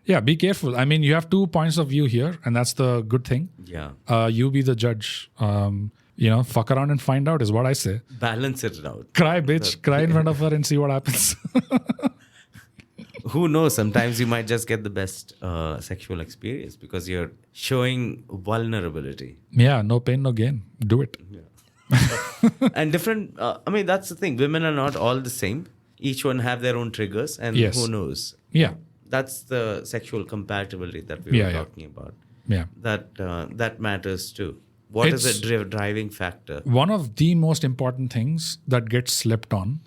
Yeah, be careful. I mean, you have 2 points of view here, and that's the good thing. Yeah. You be the judge. You know, fuck around and find out is what I say. Balance it out. Cry, bitch. Cry in front of her and see what happens. Who knows? Sometimes you might just get the best sexual experience because you're showing vulnerability. Yeah, no pain, no gain. Do it. Yeah. And different, I mean, that's the thing. Women are not all the same. Each one have their own triggers, and who knows? Yeah. That's the sexual compatibility that we were talking about. Yeah. That matters too. What is the driving factor? One of the most important things that gets slept on.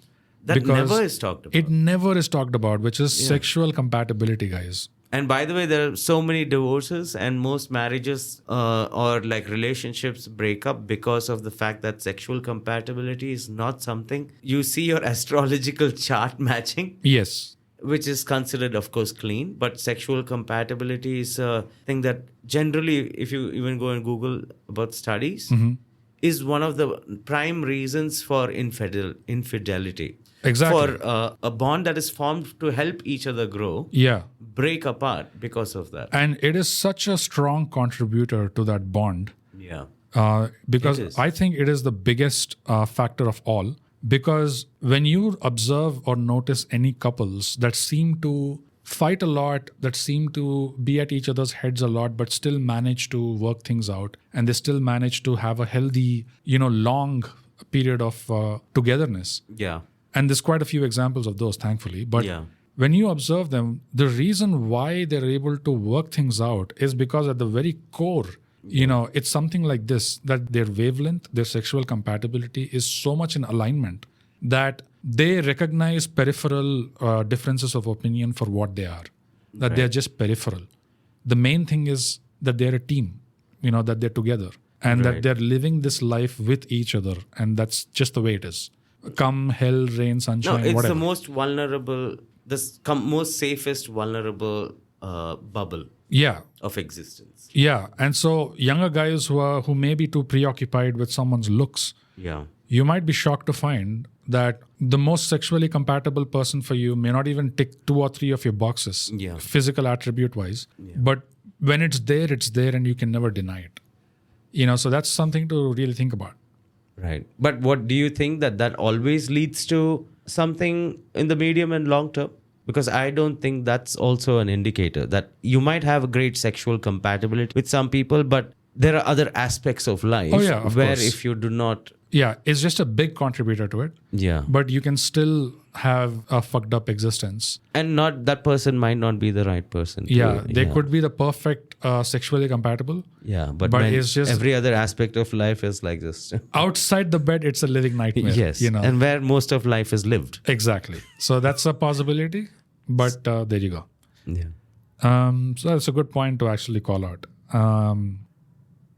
That because never is talked about. It never is talked about, which is sexual compatibility, guys. And by the way, there are so many divorces and most marriages or like relationships break up because of the fact that sexual compatibility is not something you see your astrological chart matching. Yes. Which is considered, of course, clean. But sexual compatibility is a thing that generally, if you even go and Google about studies, is one of the prime reasons for infidelity. Exactly. For a bond that is formed to help each other grow. Yeah. Break apart because of that. And it is such a strong contributor to that bond. Yeah. Because I think it is the biggest factor of all. Because when you observe or notice any couples that seem to fight a lot, that seem to be at each other's heads a lot, but still manage to work things out, and they still manage to have a healthy, long period of togetherness. Yeah. And there's quite a few examples of those, thankfully. But when you observe them, the reason why they're able to work things out is because at the very core, it's something like this, that their wavelength, their sexual compatibility is so much in alignment that they recognize peripheral differences of opinion for what they are, that they're just peripheral. The main thing is that they're a team, that they're together and that they're living this life with each other. And that's just the way it is. Come hell, rain, sunshine, whatever. Whatever. The most vulnerable, most safest vulnerable bubble of existence. Yeah. And so younger guys who may be too preoccupied with someone's looks, you might be shocked to find that the most sexually compatible person for you may not even tick 2 or 3 of your boxes, physical attribute wise. But when it's there and you can never deny it. So that's something to really think about. Right. But what do you think that always leads to something in the medium and long term? Because I don't think that's also an indicator that you might have a great sexual compatibility with some people, but there are other aspects of life where course. If you do not... Yeah, it's just a big contributor to it. Yeah. But you can still have a fucked up existence. And that person might not be the right person. They could be the perfect sexually compatible. Yeah, but it's just every other aspect of life is like this. Outside the bed, it's a living nightmare. Yes, and where most of life is lived. Exactly. So that's a possibility, but there you go. Yeah. So that's a good point to actually call out.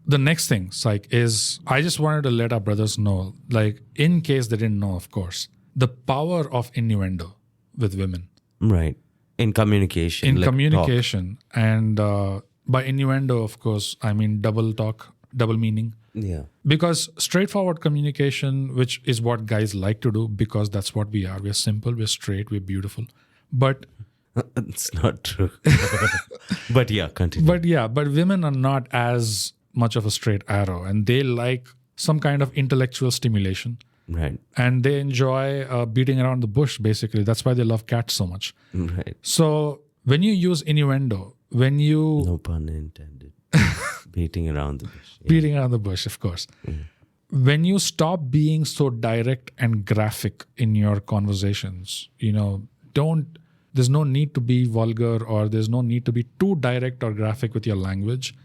The next thing, Syke, is I just wanted to let our brothers know, like in case they didn't know, of course, the power of innuendo with women. Right. In communication. In communication. Talk. And by innuendo, of course, I mean double talk, double meaning. Yeah. Because straightforward communication, which is what guys like to do, because that's what we are. We're simple, we're straight, we're beautiful. But it's not true. But continue. But women are not as much of a straight arrow, and they like some kind of intellectual stimulation. Right. And they enjoy beating around the bush, basically. That's why they love cats so much. Right. So when you use innuendo, No pun intended. Beating around the bush. Yeah. Beating around the bush, of course. Mm-hmm. When you stop being so direct and graphic in your conversations, there's no need to be vulgar, or there's no need to be too direct or graphic with your language.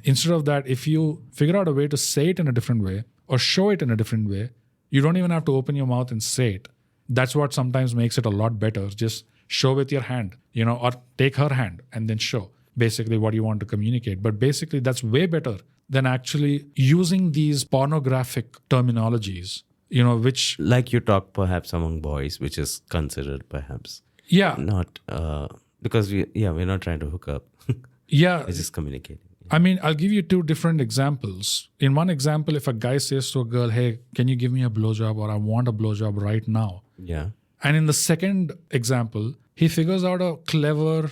Instead of that, if you figure out a way to say it in a different way or show it in a different way, you don't even have to open your mouth and say it. That's what sometimes makes it a lot better. Just show with your hand, or take her hand and then show basically what you want to communicate. But basically, that's way better than actually using these pornographic terminologies, which... Like you talk perhaps among boys, which is considered perhaps... Yeah. Not... because we're not trying to hook up. Yeah. It's just communicating. I mean, I'll give you 2 different examples. In one example, if a guy says to a girl, hey, can you give me a blowjob, or I want a blowjob right now? Yeah. And in the second example, he figures out a clever,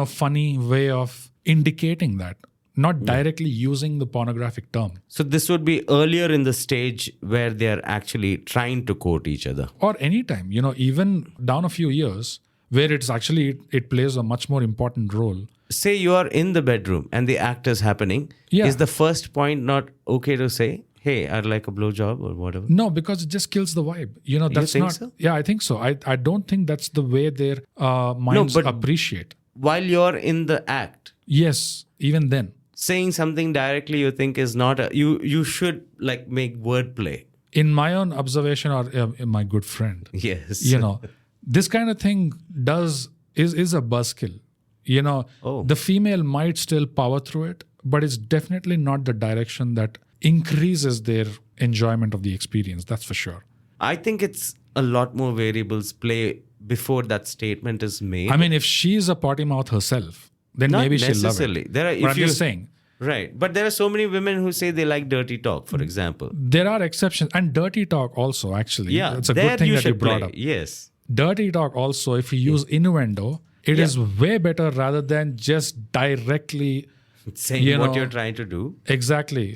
funny way of indicating that, not directly using the pornographic term. So this would be earlier in the stage where they're actually trying to quote each other. Or anytime, even down a few years, where it plays a much more important role. Say you are in the bedroom and the act is happening. Yeah. Is the first point not okay to say, hey, I'd like a blowjob or whatever? No, because it just kills the vibe. That's you think not... So? Yeah, I think so. I don't think that's the way their minds appreciate. While you're in the act. Yes, even then. saying something directly you think is not you should like make wordplay. In my own observation, or my good friend, Yes. this kind of thing is a buzzkill. The female might still power through it, but it's definitely not the direction that increases their enjoyment of the experience. That's for sure. I think it's a lot more variables play before that statement is made. I mean, if she's a potty mouth herself, then Not maybe she'll love necessarily. it. There are, But if I'm you, just saying. Right. But there are so many women who say they like dirty talk, for example. There are exceptions. And dirty talk also, actually. Yeah. It's a there good thing that you should brought play. up. Yes. Dirty talk also, if you use innuendo, it is way better rather than just directly Saying what you're trying to do. Exactly.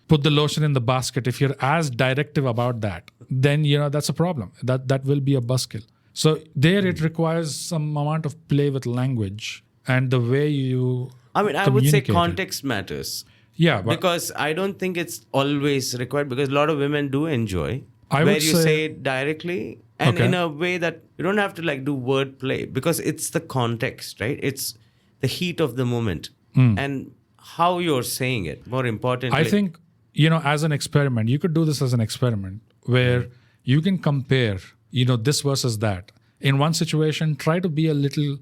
Put the lotion in the basket. If you're as directive about that, then that's a problem. That will be a buzzkill. So there it requires some amount of play with language and the way you I would say communicate it. context matters. Yeah, but Because I don't think it's always required, because a lot of women do enjoy I where would you say- say it directly and Okay. in a way that you don't have to like do word play, because it's the context, right? It's the heat of the moment and how you're saying it. More importantly, I think, as an experiment, you could do this as an experiment where you can compare, this versus that. In one situation, try to be a little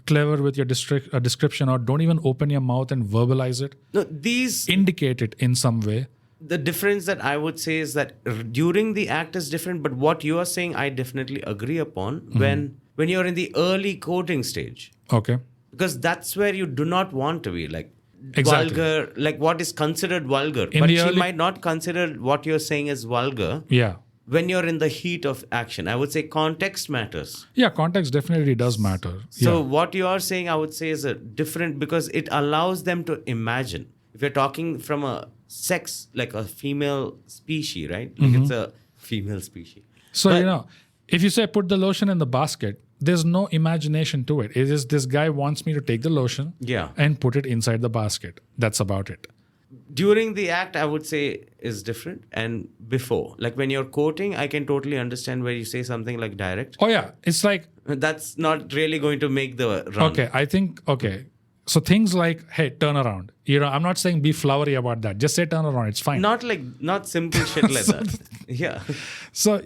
clever with your description, or don't even open your mouth and verbalize it. no, these Indicate it in some way. the difference that I would say is that during the act is different, but what you are saying, I definitely agree upon when you're in the early courting stage, Okay. because that's where you do not want to be like Exactly. vulgar, like what is considered vulgar, In but the she early- might not consider what you're saying as vulgar Yeah. when you're in the heat of action. I would say context matters. Yeah, context definitely does matter. So Yeah. what you are saying, I would say, is a different, because it allows them to imagine. If you're talking from a sex, like a female species, right? Like it's a female species. So, But- if you say put the lotion in the basket, there's no imagination to it. It is this guy wants me to take the lotion Yeah. and put it inside the basket. That's about it. During the act, I would say is different. And before, like when you're quoting, I can totally understand where you say something like direct. Oh, yeah. It's like, That's not really going to make the run. okay. So things like, hey, turn around. I'm not saying be flowery about that. Just say turn around. It's fine. Not simple shit like that. Yeah. So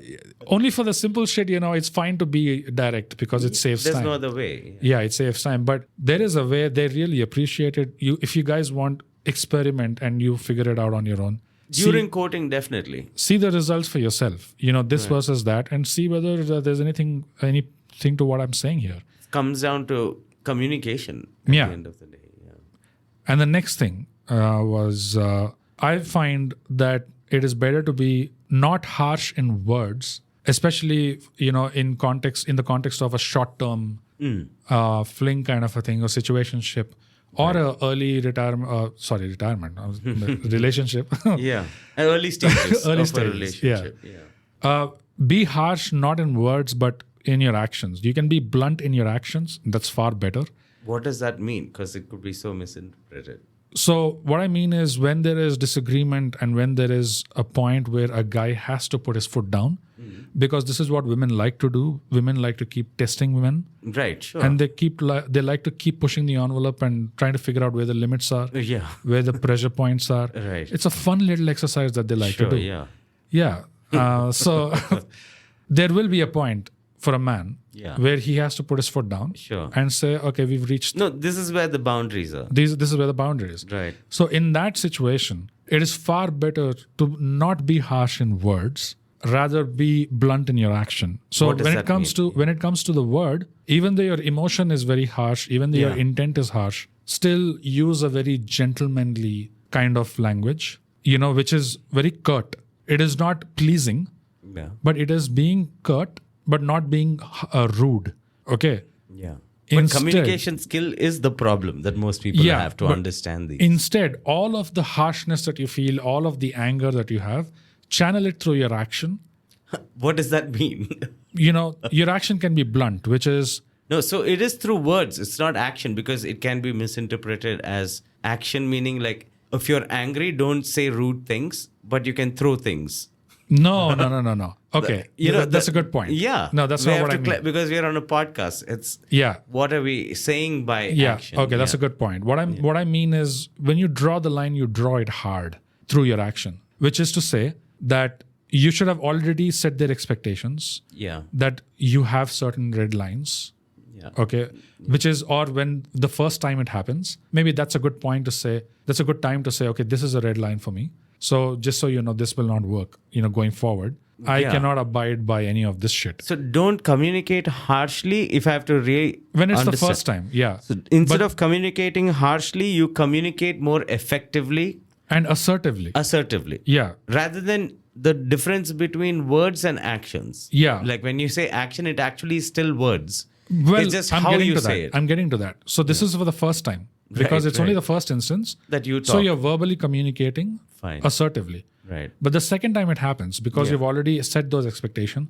only for the simple shit, it's fine to be direct because it saves There's time. no other way. Yeah, it saves time. But there is a way they really appreciate it. If you guys want, experiment and you figure it out on your own. During quoting, definitely. See the results for yourself. This versus that, and see whether there's anything to what I'm saying here. Comes down to communication at Yeah. the end of the day. Yeah. And the next thing was I find that it is better to be not harsh in words, especially in the context of a short-term fling kind of a thing or situationship, or a early retirement relationship. Yeah. Early stages Early of stages, a relationship. Yeah. Be harsh not in words but in your actions. You can be blunt in your actions. That's far better. What does that mean? Because it could be so misinterpreted. So what I mean is, when there is disagreement and when there is a point where a guy has to put his foot down, because this is what women like to do. Women like to keep testing women, Right, sure. and they like to keep pushing the envelope and trying to figure out where the limits are, yeah. where the pressure points are. Right. It's a fun little exercise that they like Sure, to do. yeah. Yeah. So there will be a point for a man Yeah. where he has to put his foot down Sure. and say, okay, we've reached No, this is where the boundaries are. this is where the boundary is. Right. So in that situation, it is far better to not be harsh in words, rather be blunt in your action. So What does when that it comes to the word, even though your emotion is very harsh, even though your Yeah. intent is harsh, still use a very gentlemanly kind of language, which is very curt. It is not pleasing, Yeah. but it is being curt, but not being rude. Okay. Yeah. But Instead- communication skill is the problem that most people Yeah, have to but understand these. Instead, all of the harshness that you feel, all of the anger that you have, channel it through your action. What does that mean? Your action can be blunt, which is, No, so it is through words. It's not action, because it can be misinterpreted as action, meaning like if you're angry, don't say rude things, but you can throw things. no. Okay. That's a good point. Yeah. No, that's we not have what I to mean. because we are on a podcast. It's Yeah. what are we saying by Yeah. action? Okay, that's a good point. What I mean is when you draw the line, you draw it hard through your action, which is to say that you should have already set their expectations. Yeah. That you have certain red lines. Yeah. Okay. Which is, or when the first time it happens, maybe that's a good point to say, that's a good time to say, okay, this is a red line for me. So just so you know, this will not work, going forward. I cannot abide by any of this shit. So don't communicate harshly if I have to When it's the first time, yeah. So instead of communicating harshly, you communicate more effectively. And assertively. Yeah. Rather than the difference between words and actions. Yeah. Like when you say action, it actually is still words. Well, it's just I'm how getting you to say that. it. I'm getting to that. So this is for the first time. Because it's only the first instance. That you talk. So you're verbally communicating assertively. Right. But the second time it happens, because you've already set those expectations,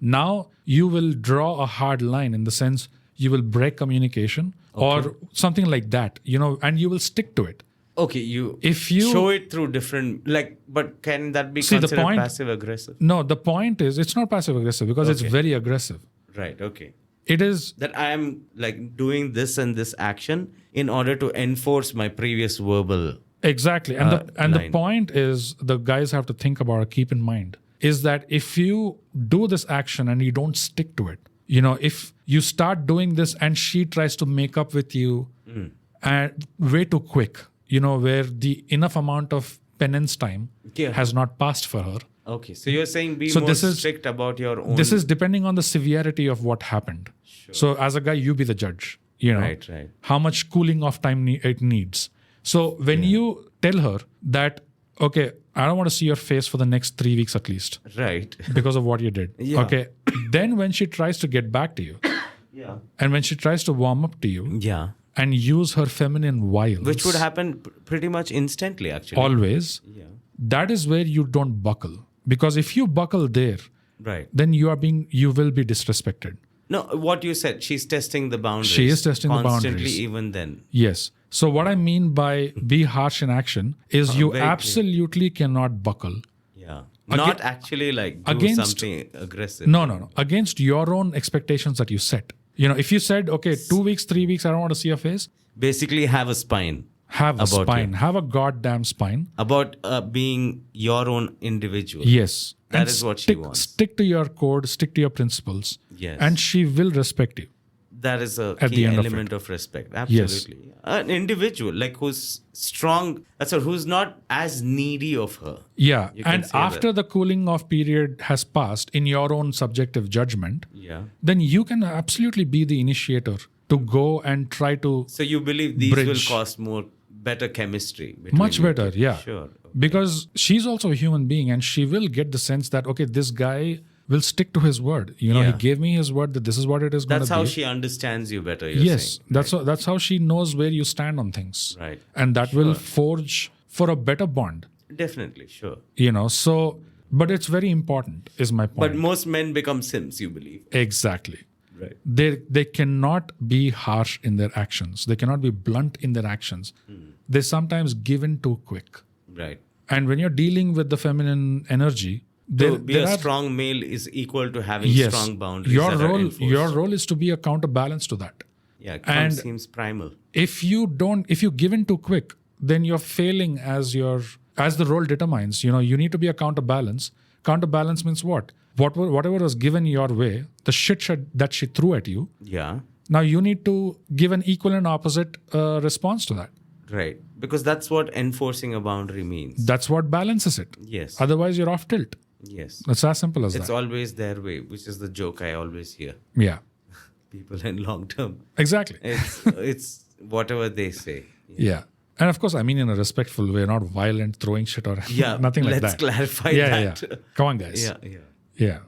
now you will draw a hard line in the sense you will break communication or something like that, and you will stick to it. Okay, if you show it through different, but can that be considered passive aggressive? No, the point is it's not passive aggressive because it's very aggressive. Right, okay. It is that I am doing this and this action in order to enforce my previous verbal. Exactly. And the point is the guys have to think about or keep in mind is that if you do this action and you don't stick to it, if you start doing this and she tries to make up with you and way too quick, where the enough amount of penance time has not passed for her. Okay, so you're saying be more strict about your own. This is depending on the severity of what happened. Sure. So as a guy, you be the judge. Right. How much cooling off time it needs. So when you tell her that, okay, I don't want to see your face for the next 3 weeks at least. Right. Because of what you did. Okay. Then when she tries to get back to you. And when she tries to warm up to you. And use her feminine wiles. Which would happen pretty much instantly, actually. Always. That is where you don't buckle. Because if you buckle there, then you will be disrespected. No, what you said, she's testing the boundaries. She is testing the boundaries. Constantly, even then. Yes. So what I mean by be harsh in action is you absolutely cannot buckle. Yeah. Not actually do something aggressive. No. Against your own expectations that you set. If you said, okay, 2 weeks, 3 weeks, I don't want to see your face. Basically have a spine. Have a spine. Have a goddamn spine. About being your own individual. Yes. That is what she wants. Stick to your code, stick to your principles. Yes. And she will respect you. That is a key element of respect. Absolutely. Yes. An individual, who's strong, who's not as needy of her. Yeah. And after the cooling off period has passed, in your own subjective judgment, then you can absolutely be the initiator to go and try to. So you believe these will cause better chemistry? Much better, yeah. Sure. Okay. Because she's also a human being and she will get the sense that, okay, this guy will stick to his word. He gave me his word that this is what it is going to be. That's how she understands you better, yes, saying. That's how she knows where you stand on things. Right. And that will forge for a better bond. Definitely, sure. But it's very important, is my point. But most men become simps, you believe. Exactly. Right. They cannot be harsh in their actions. They cannot be blunt in their actions. They sometimes give in too quick. Right. And when you're dealing with the feminine energy, strong male is equal to having strong boundaries. Your role is to be a counterbalance to that. Yeah, seems primal. If you give in too quick, then you're failing as the role determines. You need to be a counterbalance. Counterbalance means what? Whatever was given your way, the shit that she threw at you. Yeah. Now you need to give an equal and opposite response to that. Right. Because that's what enforcing a boundary means. That's what balances it. Yes. Otherwise, you're off tilt. Yes. That's as simple as that. It's always their way, which is the joke I always hear. Yeah. People in long term. Exactly. It's whatever they say. Yeah. And of course, I mean in a respectful way, not violent, throwing shit or nothing like that. Let's clarify that. Yeah. Come on, guys. Yeah.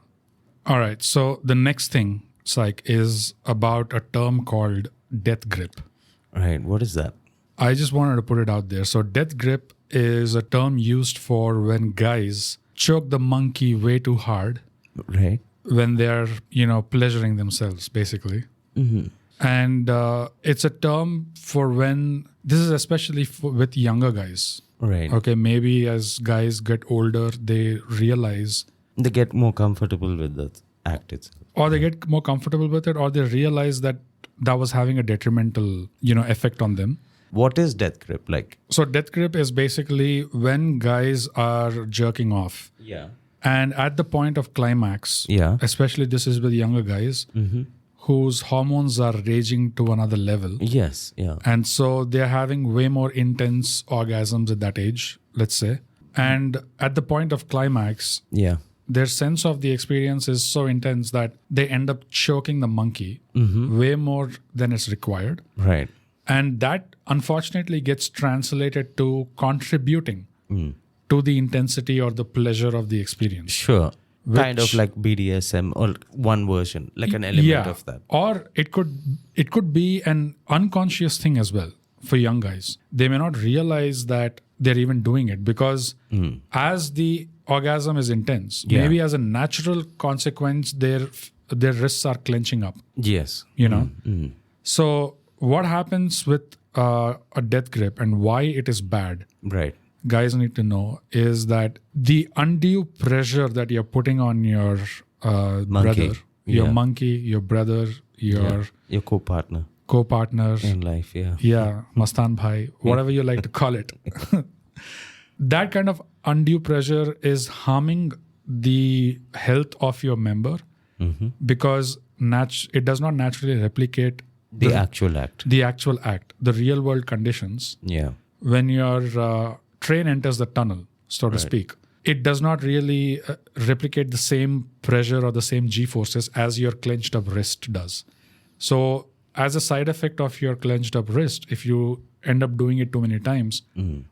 All right. So the next thing, Syke, is about a term called death grip. Right. What is that? I just wanted to put it out there. So death grip is a term used for when guys choke the monkey way too hard. Right. When they're, pleasuring themselves, basically. Mm-hmm. And it's a term for when, this is especially with younger guys. Right. Okay, maybe as guys get older, they realize They get more comfortable with the act itself. Or they get more comfortable with it, or they realize that was having a detrimental, effect on them. What is death grip like? So death grip is basically when guys are jerking off. Yeah. And at the point of climax, Yeah. especially this is with younger guys, whose hormones are raging to another level. Yes. Yeah. And so they're having way more intense orgasms at that age, let's say. And at the point of climax, Yeah. their sense of the experience is so intense that they end up choking the monkey way more than is required. Right. And that unfortunately gets translated to contributing to the intensity or the pleasure of the experience. Sure. Kind of like BDSM or one version, like an element of that. Or it could be an unconscious thing as well for young guys. They may not realize that they're even doing it because as the orgasm is intense, maybe as a natural consequence, their wrists are clenching up. Yes. So what happens with a death grip and why it is bad? Right. Guys need to know is that the undue pressure that you're putting on your brother, your monkey, your brother, your co-partner co-partner in life. Yeah. Yeah, Mastan Bhai, whatever you like to call it. That kind of undue pressure is harming the health of your member because it does not naturally replicate the actual act. The actual act, the real world conditions. Yeah. When your train enters the tunnel, so to speak, it does not really replicate the same pressure or the same G-forces as your clenched up wrist does. So as a side effect of your clenched up wrist, if you end up doing it too many times,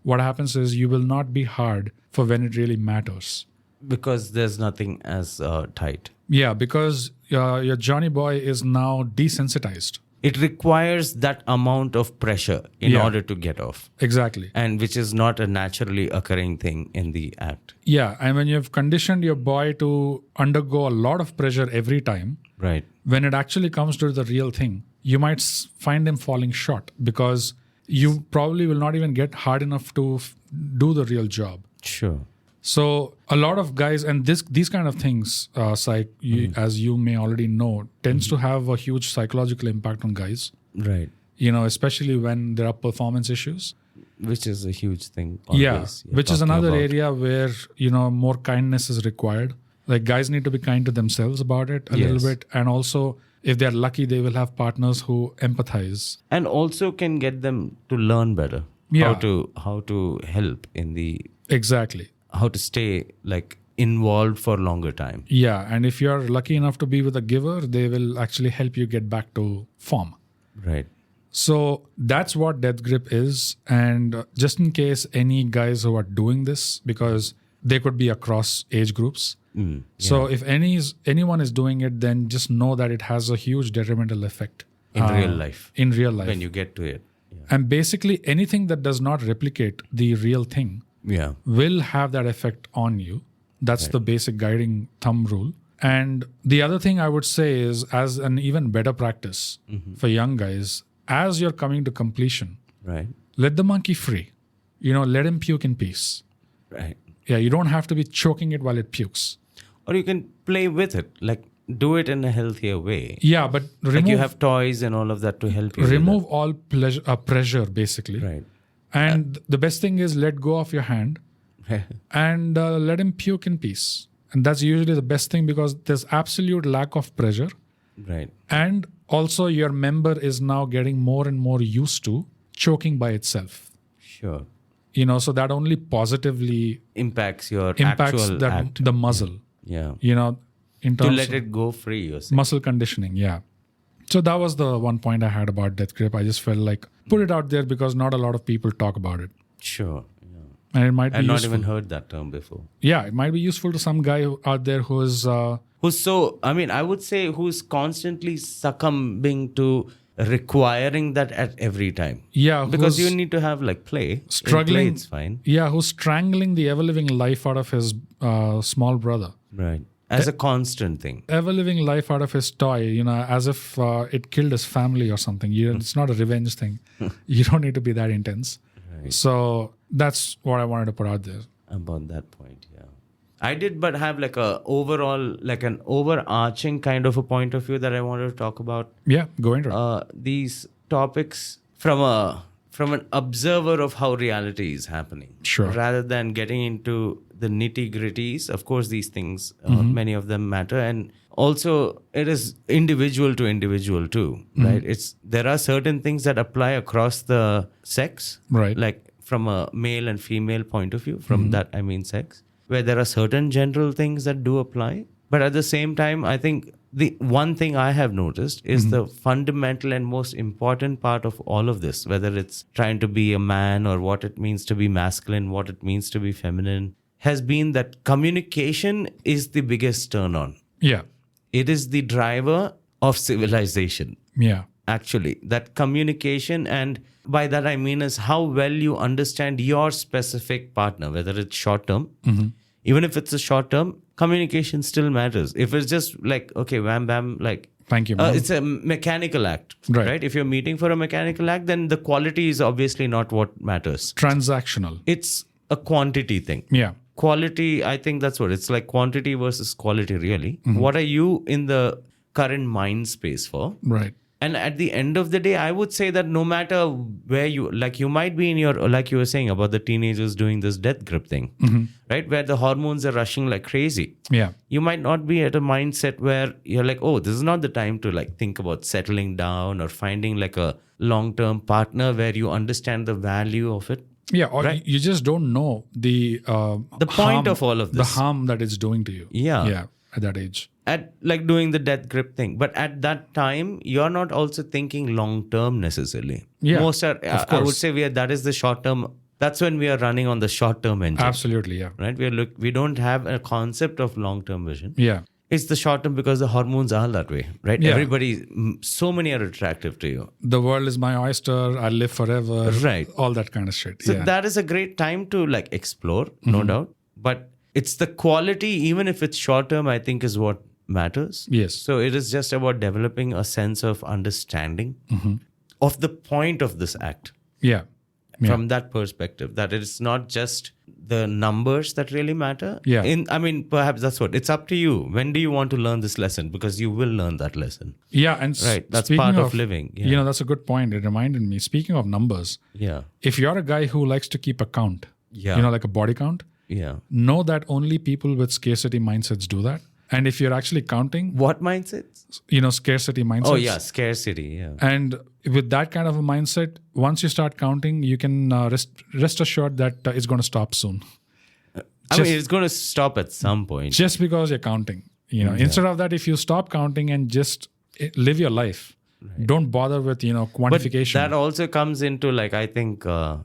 what happens is you will not be hard for when it really matters. Because there's nothing as tight. Yeah, because your Johnny boy is now desensitized. It requires that amount of pressure in order to get off. Exactly. And which is not a naturally occurring thing in the act. Yeah, and when you've conditioned your boy to undergo a lot of pressure every time, right, when it actually comes to the real thing, you might find him falling short because you probably will not even get hard enough to do the real job. Sure. So a lot of guys, and these kind of things, as you may already know, tends to have a huge psychological impact on guys. Right. Especially when there are performance issues. Which is a huge thing. Which is another area where, more kindness is required. Like guys need to be kind to themselves about it a little bit. And also, if they're lucky, they will have partners who empathize. And also can get them to learn better. Yeah. How to help in the... Exactly. How to stay involved for a longer time. Yeah. And if you're lucky enough to be with a giver, they will actually help you get back to form. Right. So that's what death grip is. And just in case any guys who are doing this, because they could be across age groups. So if anyone is doing it, then just know that it has a huge detrimental effect. In real life. In real life. When you get to it. Yeah. And basically anything that does not replicate the real thing will have that effect on you. That's the basic guiding thumb rule. And the other thing I would say is, as an even better practice for young guys, as you're coming to completion, let the monkey free. Let him puke in peace. Right. Yeah, you don't have to be choking it while it pukes. Or you can play with it, do it in a healthier way. Yeah, but you have toys and all of that to help you. Remove all pressure, basically. Right. And the best thing is let go of your hand and let him puke in peace. And that's usually the best thing because there's absolute lack of pressure. Right. And also your member is now getting more and more used to choking by itself. Sure. So that only positively impacts actual act. The muscle. Yeah. In terms to let it go free. You're saying. Muscle conditioning. Yeah. So that was the one point I had about death grip. I just felt like put it out there because not a lot of people talk about it. Sure. Yeah. And it might be I've not useful. even heard that term before. Yeah, it might be useful to some guy out there who's I would say who's constantly succumbing to requiring that at every time. Yeah. Because you need to have play. Struggling. In play, it's fine. Yeah, who's strangling the ever-living life out of his small brother. Right. As a constant thing. Ever-living life out of his toy, as if it killed his family or something. It's not a revenge thing. You don't need to be that intense. Right. So that's what I wanted to put out there. About that point, yeah. I did, but have like a overall, like an overarching kind of a point of view that I wanted to talk about. Yeah, go into it. These topics from an observer of how reality is happening. Sure. Rather than getting into the nitty gritties. Of course, these things, many of them matter, and also it is individual to individual too, right? There are certain things that apply across the sex, Right. Like from a male and female point of view. From that, I mean sex. Where there are certain general things that do apply. But at the same time, I think the one thing I have noticed is the fundamental and most important part of all of this, whether it's trying to be a man or what it means to be masculine, what it means to be feminine, has been that communication is the biggest turn on. Yeah. It is the driver of civilization. Yeah. Actually, that communication, and by that I mean is how well you understand your specific partner, whether it's short term, even if it's a short term, communication still matters. If it's just like, okay, wham bam, like, Thank you, man. it's a mechanical act, Right. If you're meeting for a mechanical act, then the quality is obviously not what matters. Transactional. It's a quantity thing. Yeah. Quality, I think that's what it's like, quantity versus quality, really. What are you in the current mind space for? Right. And at the end of the day, I would say that no matter where you, like you might be in your, like you were saying about the teenagers doing this death grip thing, right? Where the hormones are rushing like crazy. Yeah. You might not be at a mindset where you're like, oh, this is not the time to like think about settling down or finding like a long-term partner where you understand the value of it. Yeah. Or you just don't know the point of all of this. The harm that it's doing to you. Yeah. Yeah. At that age. At like doing the death grip thing, but at that time you're not also thinking long term necessarily. Yeah, Most are, of I would course. say that is the short term. That's when we are running on the short term engine. Absolutely. Yeah. Right? We don't have a concept of long term vision. Yeah. It's the short term because the hormones are that way, right? Yeah. Everybody, so many are attractive to you. The world is my oyster. I live forever. Right. All that kind of shit. So yeah. that is a great time to like explore, no doubt. But it's the quality, even if it's short term, I think is what matters. Yes. So it is just about developing a sense of understanding of the point of this act. Yeah. Yeah. From that perspective, that it's not just the numbers that really matter. Yeah. I mean, perhaps that's what, it's up to you. When do you want to learn this lesson? Because you will learn that lesson. Yeah. And Right. That's speaking part of living. Yeah. You know, that's a good point. It reminded me, speaking of numbers, Yeah. if you're a guy who likes to keep a count, Yeah. you know, like a body count, Yeah. know that only people with scarcity mindsets do that. And if you're actually counting, What mindsets? you know, scarcity mindsets. Oh, yeah. Scarcity. Yeah. And with that kind of a mindset, once you start counting, you can rest assured that it's going to stop soon. I mean, it's going to stop at some point. Just because you're counting. You know, instead of that, if you stop counting and just live your life, don't bother with, you know, quantification. But that also comes into like, I think the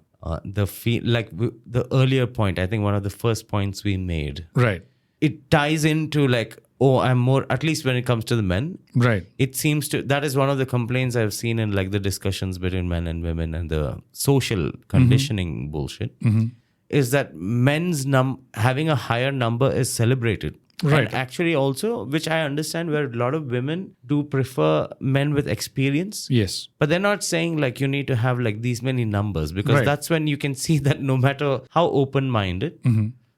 earlier point, I think one of the first points we made, Right. it ties into like, oh, I'm more, at least when it comes to the men, Right. it seems to, that is one of the complaints I've seen in like the discussions between men and women and the social conditioning bullshit, is that men's having a higher number is celebrated. Right. And actually also, which I understand, where a lot of women do prefer men with experience. Yes. But they're not saying like you need to have like these many numbers, because Right. that's when you can see that no matter how open-minded,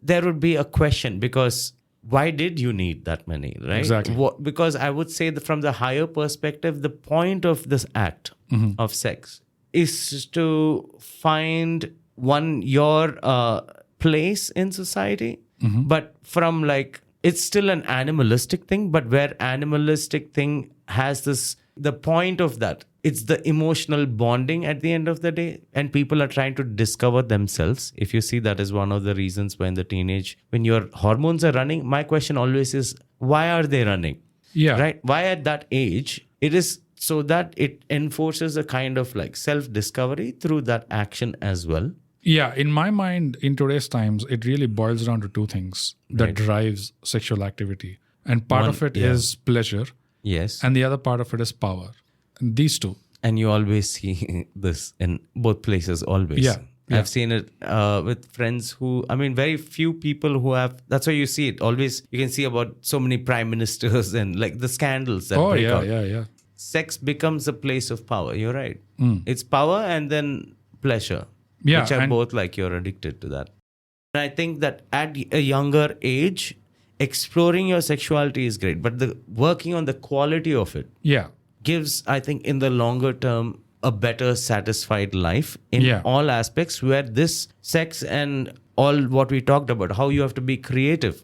there would be a question, because why did you need that many, right? Exactly. Because I would say that from the higher perspective, the point of this act of sex is to find your place in society, but from like, it's still an animalistic thing, but where animalistic thing has this, the point of that, it's the emotional bonding at the end of the day, and people are trying to discover themselves. If you see, that is one of the reasons when when your hormones are running, my question always is, why are they running? Yeah. Right? Why at that age? It is so that it enforces a kind of like self-discovery through that action as well. Yeah, in my mind, in today's times, it really boils down to two things that drives sexual activity. And part of it is pleasure, Yes. and the other part of it is power. And these two. And you always see this in both places, always. Yeah. I've seen it with friends who, I mean, very few people who have, that's why you see it. Always, you can see about so many prime ministers and like the scandals that break out. Yeah. Sex becomes a place of power. You're right. It's power and then pleasure. Yeah, Which are and- both like you're addicted to that. I think that at a younger age, exploring your sexuality is great, but the working on the quality of it Yeah. gives, I think, in the longer term, a better satisfied life in Yeah. all aspects, where this sex and all what we talked about, how you have to be creative,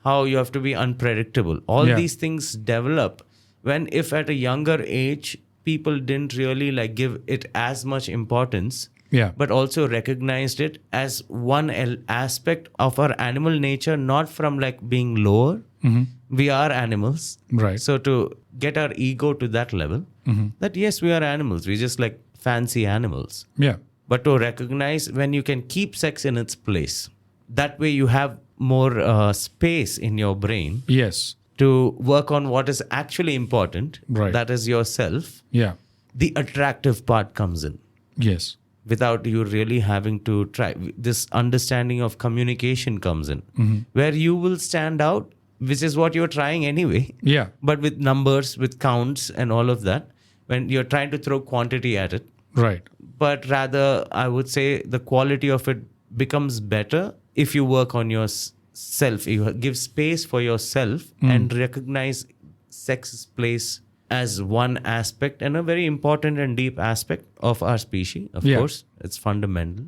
how you have to be unpredictable, all Yeah. these things develop when, if at a younger age, people didn't really like give it as much importance, Yeah. but also recognized it as one aspect of our animal nature, not from like being lower. We are animals. Right. So to get our ego to that level, that yes, we are animals. We just like fancy animals. Yeah. But to recognize when you can keep sex in its place, that way you have more space in your brain Yes. to work on what is actually important. Right. That is yourself. Yeah. The attractive part comes in, Yes. without you really having to try. This understanding of communication comes in, where you will stand out, which is what you're trying anyway. Yeah. But with numbers, with counts and all of that, when you're trying to throw quantity at it. Right. But rather, I would say the quality of it becomes better if you work on yourself. You give space for yourself and recognize sex's place as one aspect, and a very important and deep aspect of our species. Of course, it's fundamental.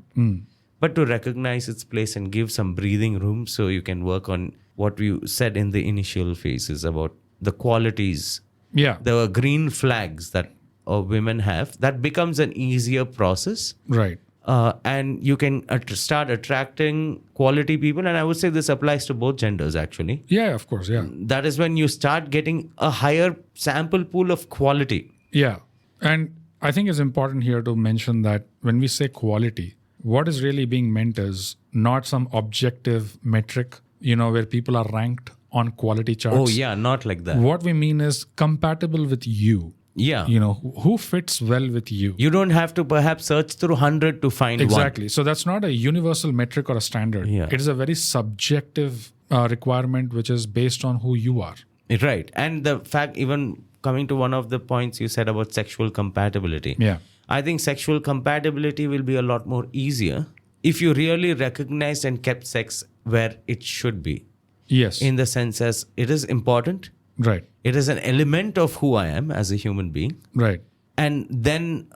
But to recognize its place and give some breathing room so you can work on what you said in the initial phases about the qualities, Yeah. the green flags that women have, that becomes an easier process. Right. And you can start attracting quality people. And I would say this applies to both genders, actually. Yeah, of course. Yeah. That is when you start getting a higher sample pool of quality. Yeah. And I think it's important here to mention that when we say quality, what is really being meant is not some objective metric, where people are ranked on quality charts. Oh, yeah, not like that. What we mean is compatible with you. Yeah. Who fits well with you. You don't have to perhaps search through 100 to find Exactly. So that's not a universal metric or a standard. Yeah. It is a very subjective requirement, which is based on who you are. one. Right. And the fact, even coming to one of the points you said about sexual compatibility. Yeah. I think sexual compatibility will be a lot more easier if you really recognized and kept sex where it should be. Yes. In the sense as it is important. Right. It is an element of who I am as a human being. Right. And then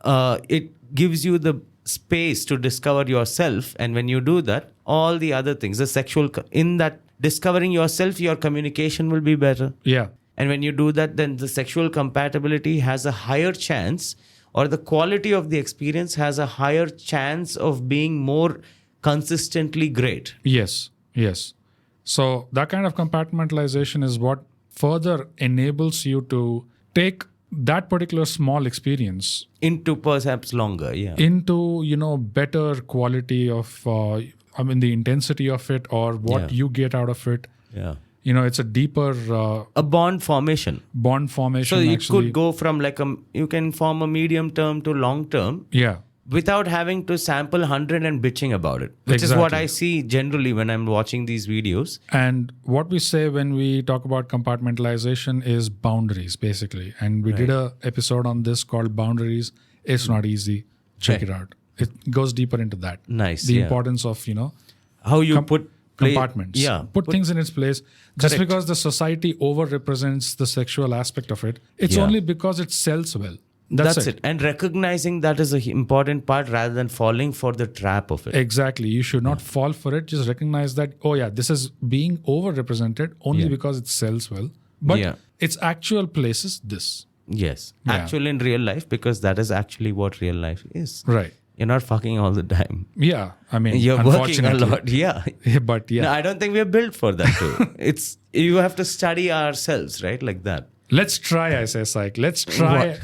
it gives you the space to discover yourself. And when you do that, all the other things, the sexual, in that discovering yourself, your communication will be better. Yeah. And when you do that, then the sexual compatibility has a higher chance, or the quality of the experience has a higher chance of being more consistently great. Yes. Yes. So that kind of compartmentalization is what further enables you to take that particular small experience Into perhaps longer, yeah. into, better quality of, the intensity of it or what you get out of it. Yeah. It's a deeper A bond formation. bond formation. So you actually. could go from you can form a medium term to long term Yeah. without having to sample 100 and bitching about it, which is what Exactly. I see generally when I'm watching these videos. And what we say when we talk about compartmentalization is boundaries, basically. And we did a episode on this called Boundaries. It's not easy. Check it out. It goes deeper into that. Nice. The yeah. importance of, How you put compartments. Yeah. Put things in its place. Just Correct. because the society over-represents the sexual aspect of it, it's Yeah. only because it sells well. That's it. And recognizing that is an important part rather than falling for the trap of it. Exactly. You should not fall for it. Just recognize that, this is being overrepresented only because it sells well. But its actual place is this. Yes. Yeah. Actually in real life, because that is actually what real life is. Right. You're not fucking all the time. Yeah. I mean, You're working a unfortunately. lot. Yeah. But yeah. No, I don't think we're built for that too. You have to study ourselves, right? Like that. Let's try, I say, Syke. Let's try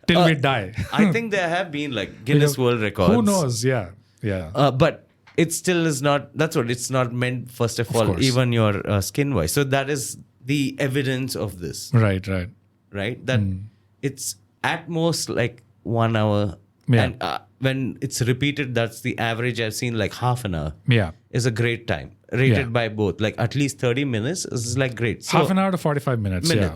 till we die. I think there have been like Guinness World Records. Who knows? Yeah. Yeah. But it still is not, that's what it's not meant, first of all, course. even your skin wise. So that is the evidence of this, Right. right? That it's at most like 1 hour. Yeah. And when it's repeated, that's the average I've seen, like half an hour Yeah. is a great time. Rated by both. Like at least 30 minutes is like great. So Half an hour to 45 minutes. Yeah.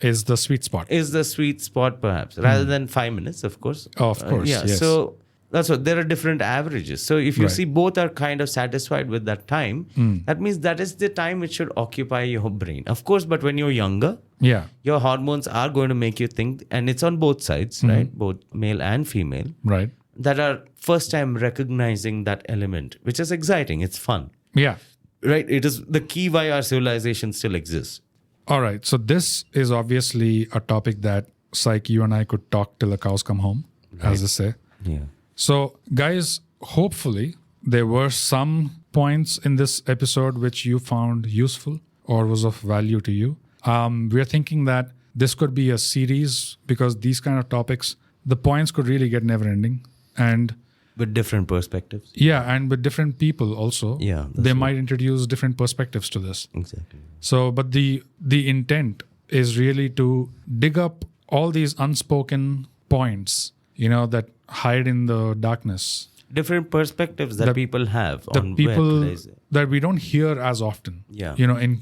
Is the sweet spot. is the sweet spot perhaps, rather than 5 minutes, of course. Oh, of course. Yeah. Yes. So That's what, there are different averages. So if you see both are kind of satisfied with that time, that means that is the time which should occupy your brain. Of course, but when you're younger, your hormones are going to make you think, and it's on both sides, right? Both male and female. Right. That are first time recognizing that element, which is exciting. It's fun. Yeah. Right. It is the key why our civilization still exists. All right. So this is obviously a topic that, Syke, you and I could talk till the cows come home, as they say. Yeah. So, guys, hopefully there were some points in this episode which you found useful or was of value to you. We are thinking that this could be a series because these kind of topics, the points could really get never ending. And with different perspectives. Yeah, and with different people also. Yeah. They might introduce different perspectives to this. Exactly. So, but the intent is really to dig up all these unspoken points, that hide in the darkness. Different perspectives that people have The on people where to that we don't hear as often. Yeah. In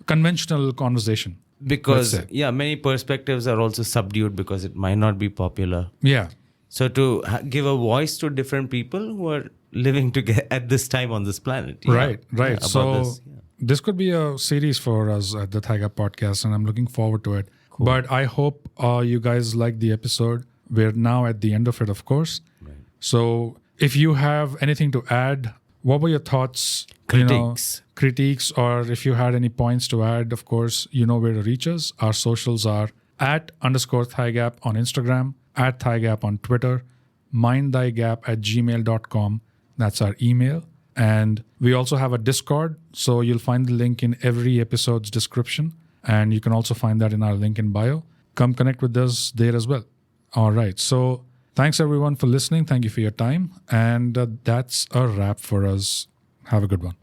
conventional conversation. Because, many perspectives are also subdued because it might not be popular. Yeah. So to give a voice to different people who are living together at this time on this planet. Right. Yeah, So this could be a series for us at the Thigh Gap Podcast, and I'm looking forward to it. Cool. But I hope you guys liked the episode. We're now at the end of it, of course. Right. So if you have anything to add, what were your thoughts? Critiques, or if you had any points to add, of course, you know where to reach us. Our socials are @_ThighGap on Instagram, @ThighGap on Twitter, mindthygap@gmail.com. That's our email. And we also have a Discord. So you'll find the link in every episode's description. And you can also find that in our link in bio. Come connect with us there as well. All right. So thanks everyone for listening. Thank you for your time. And that's a wrap for us. Have a good one.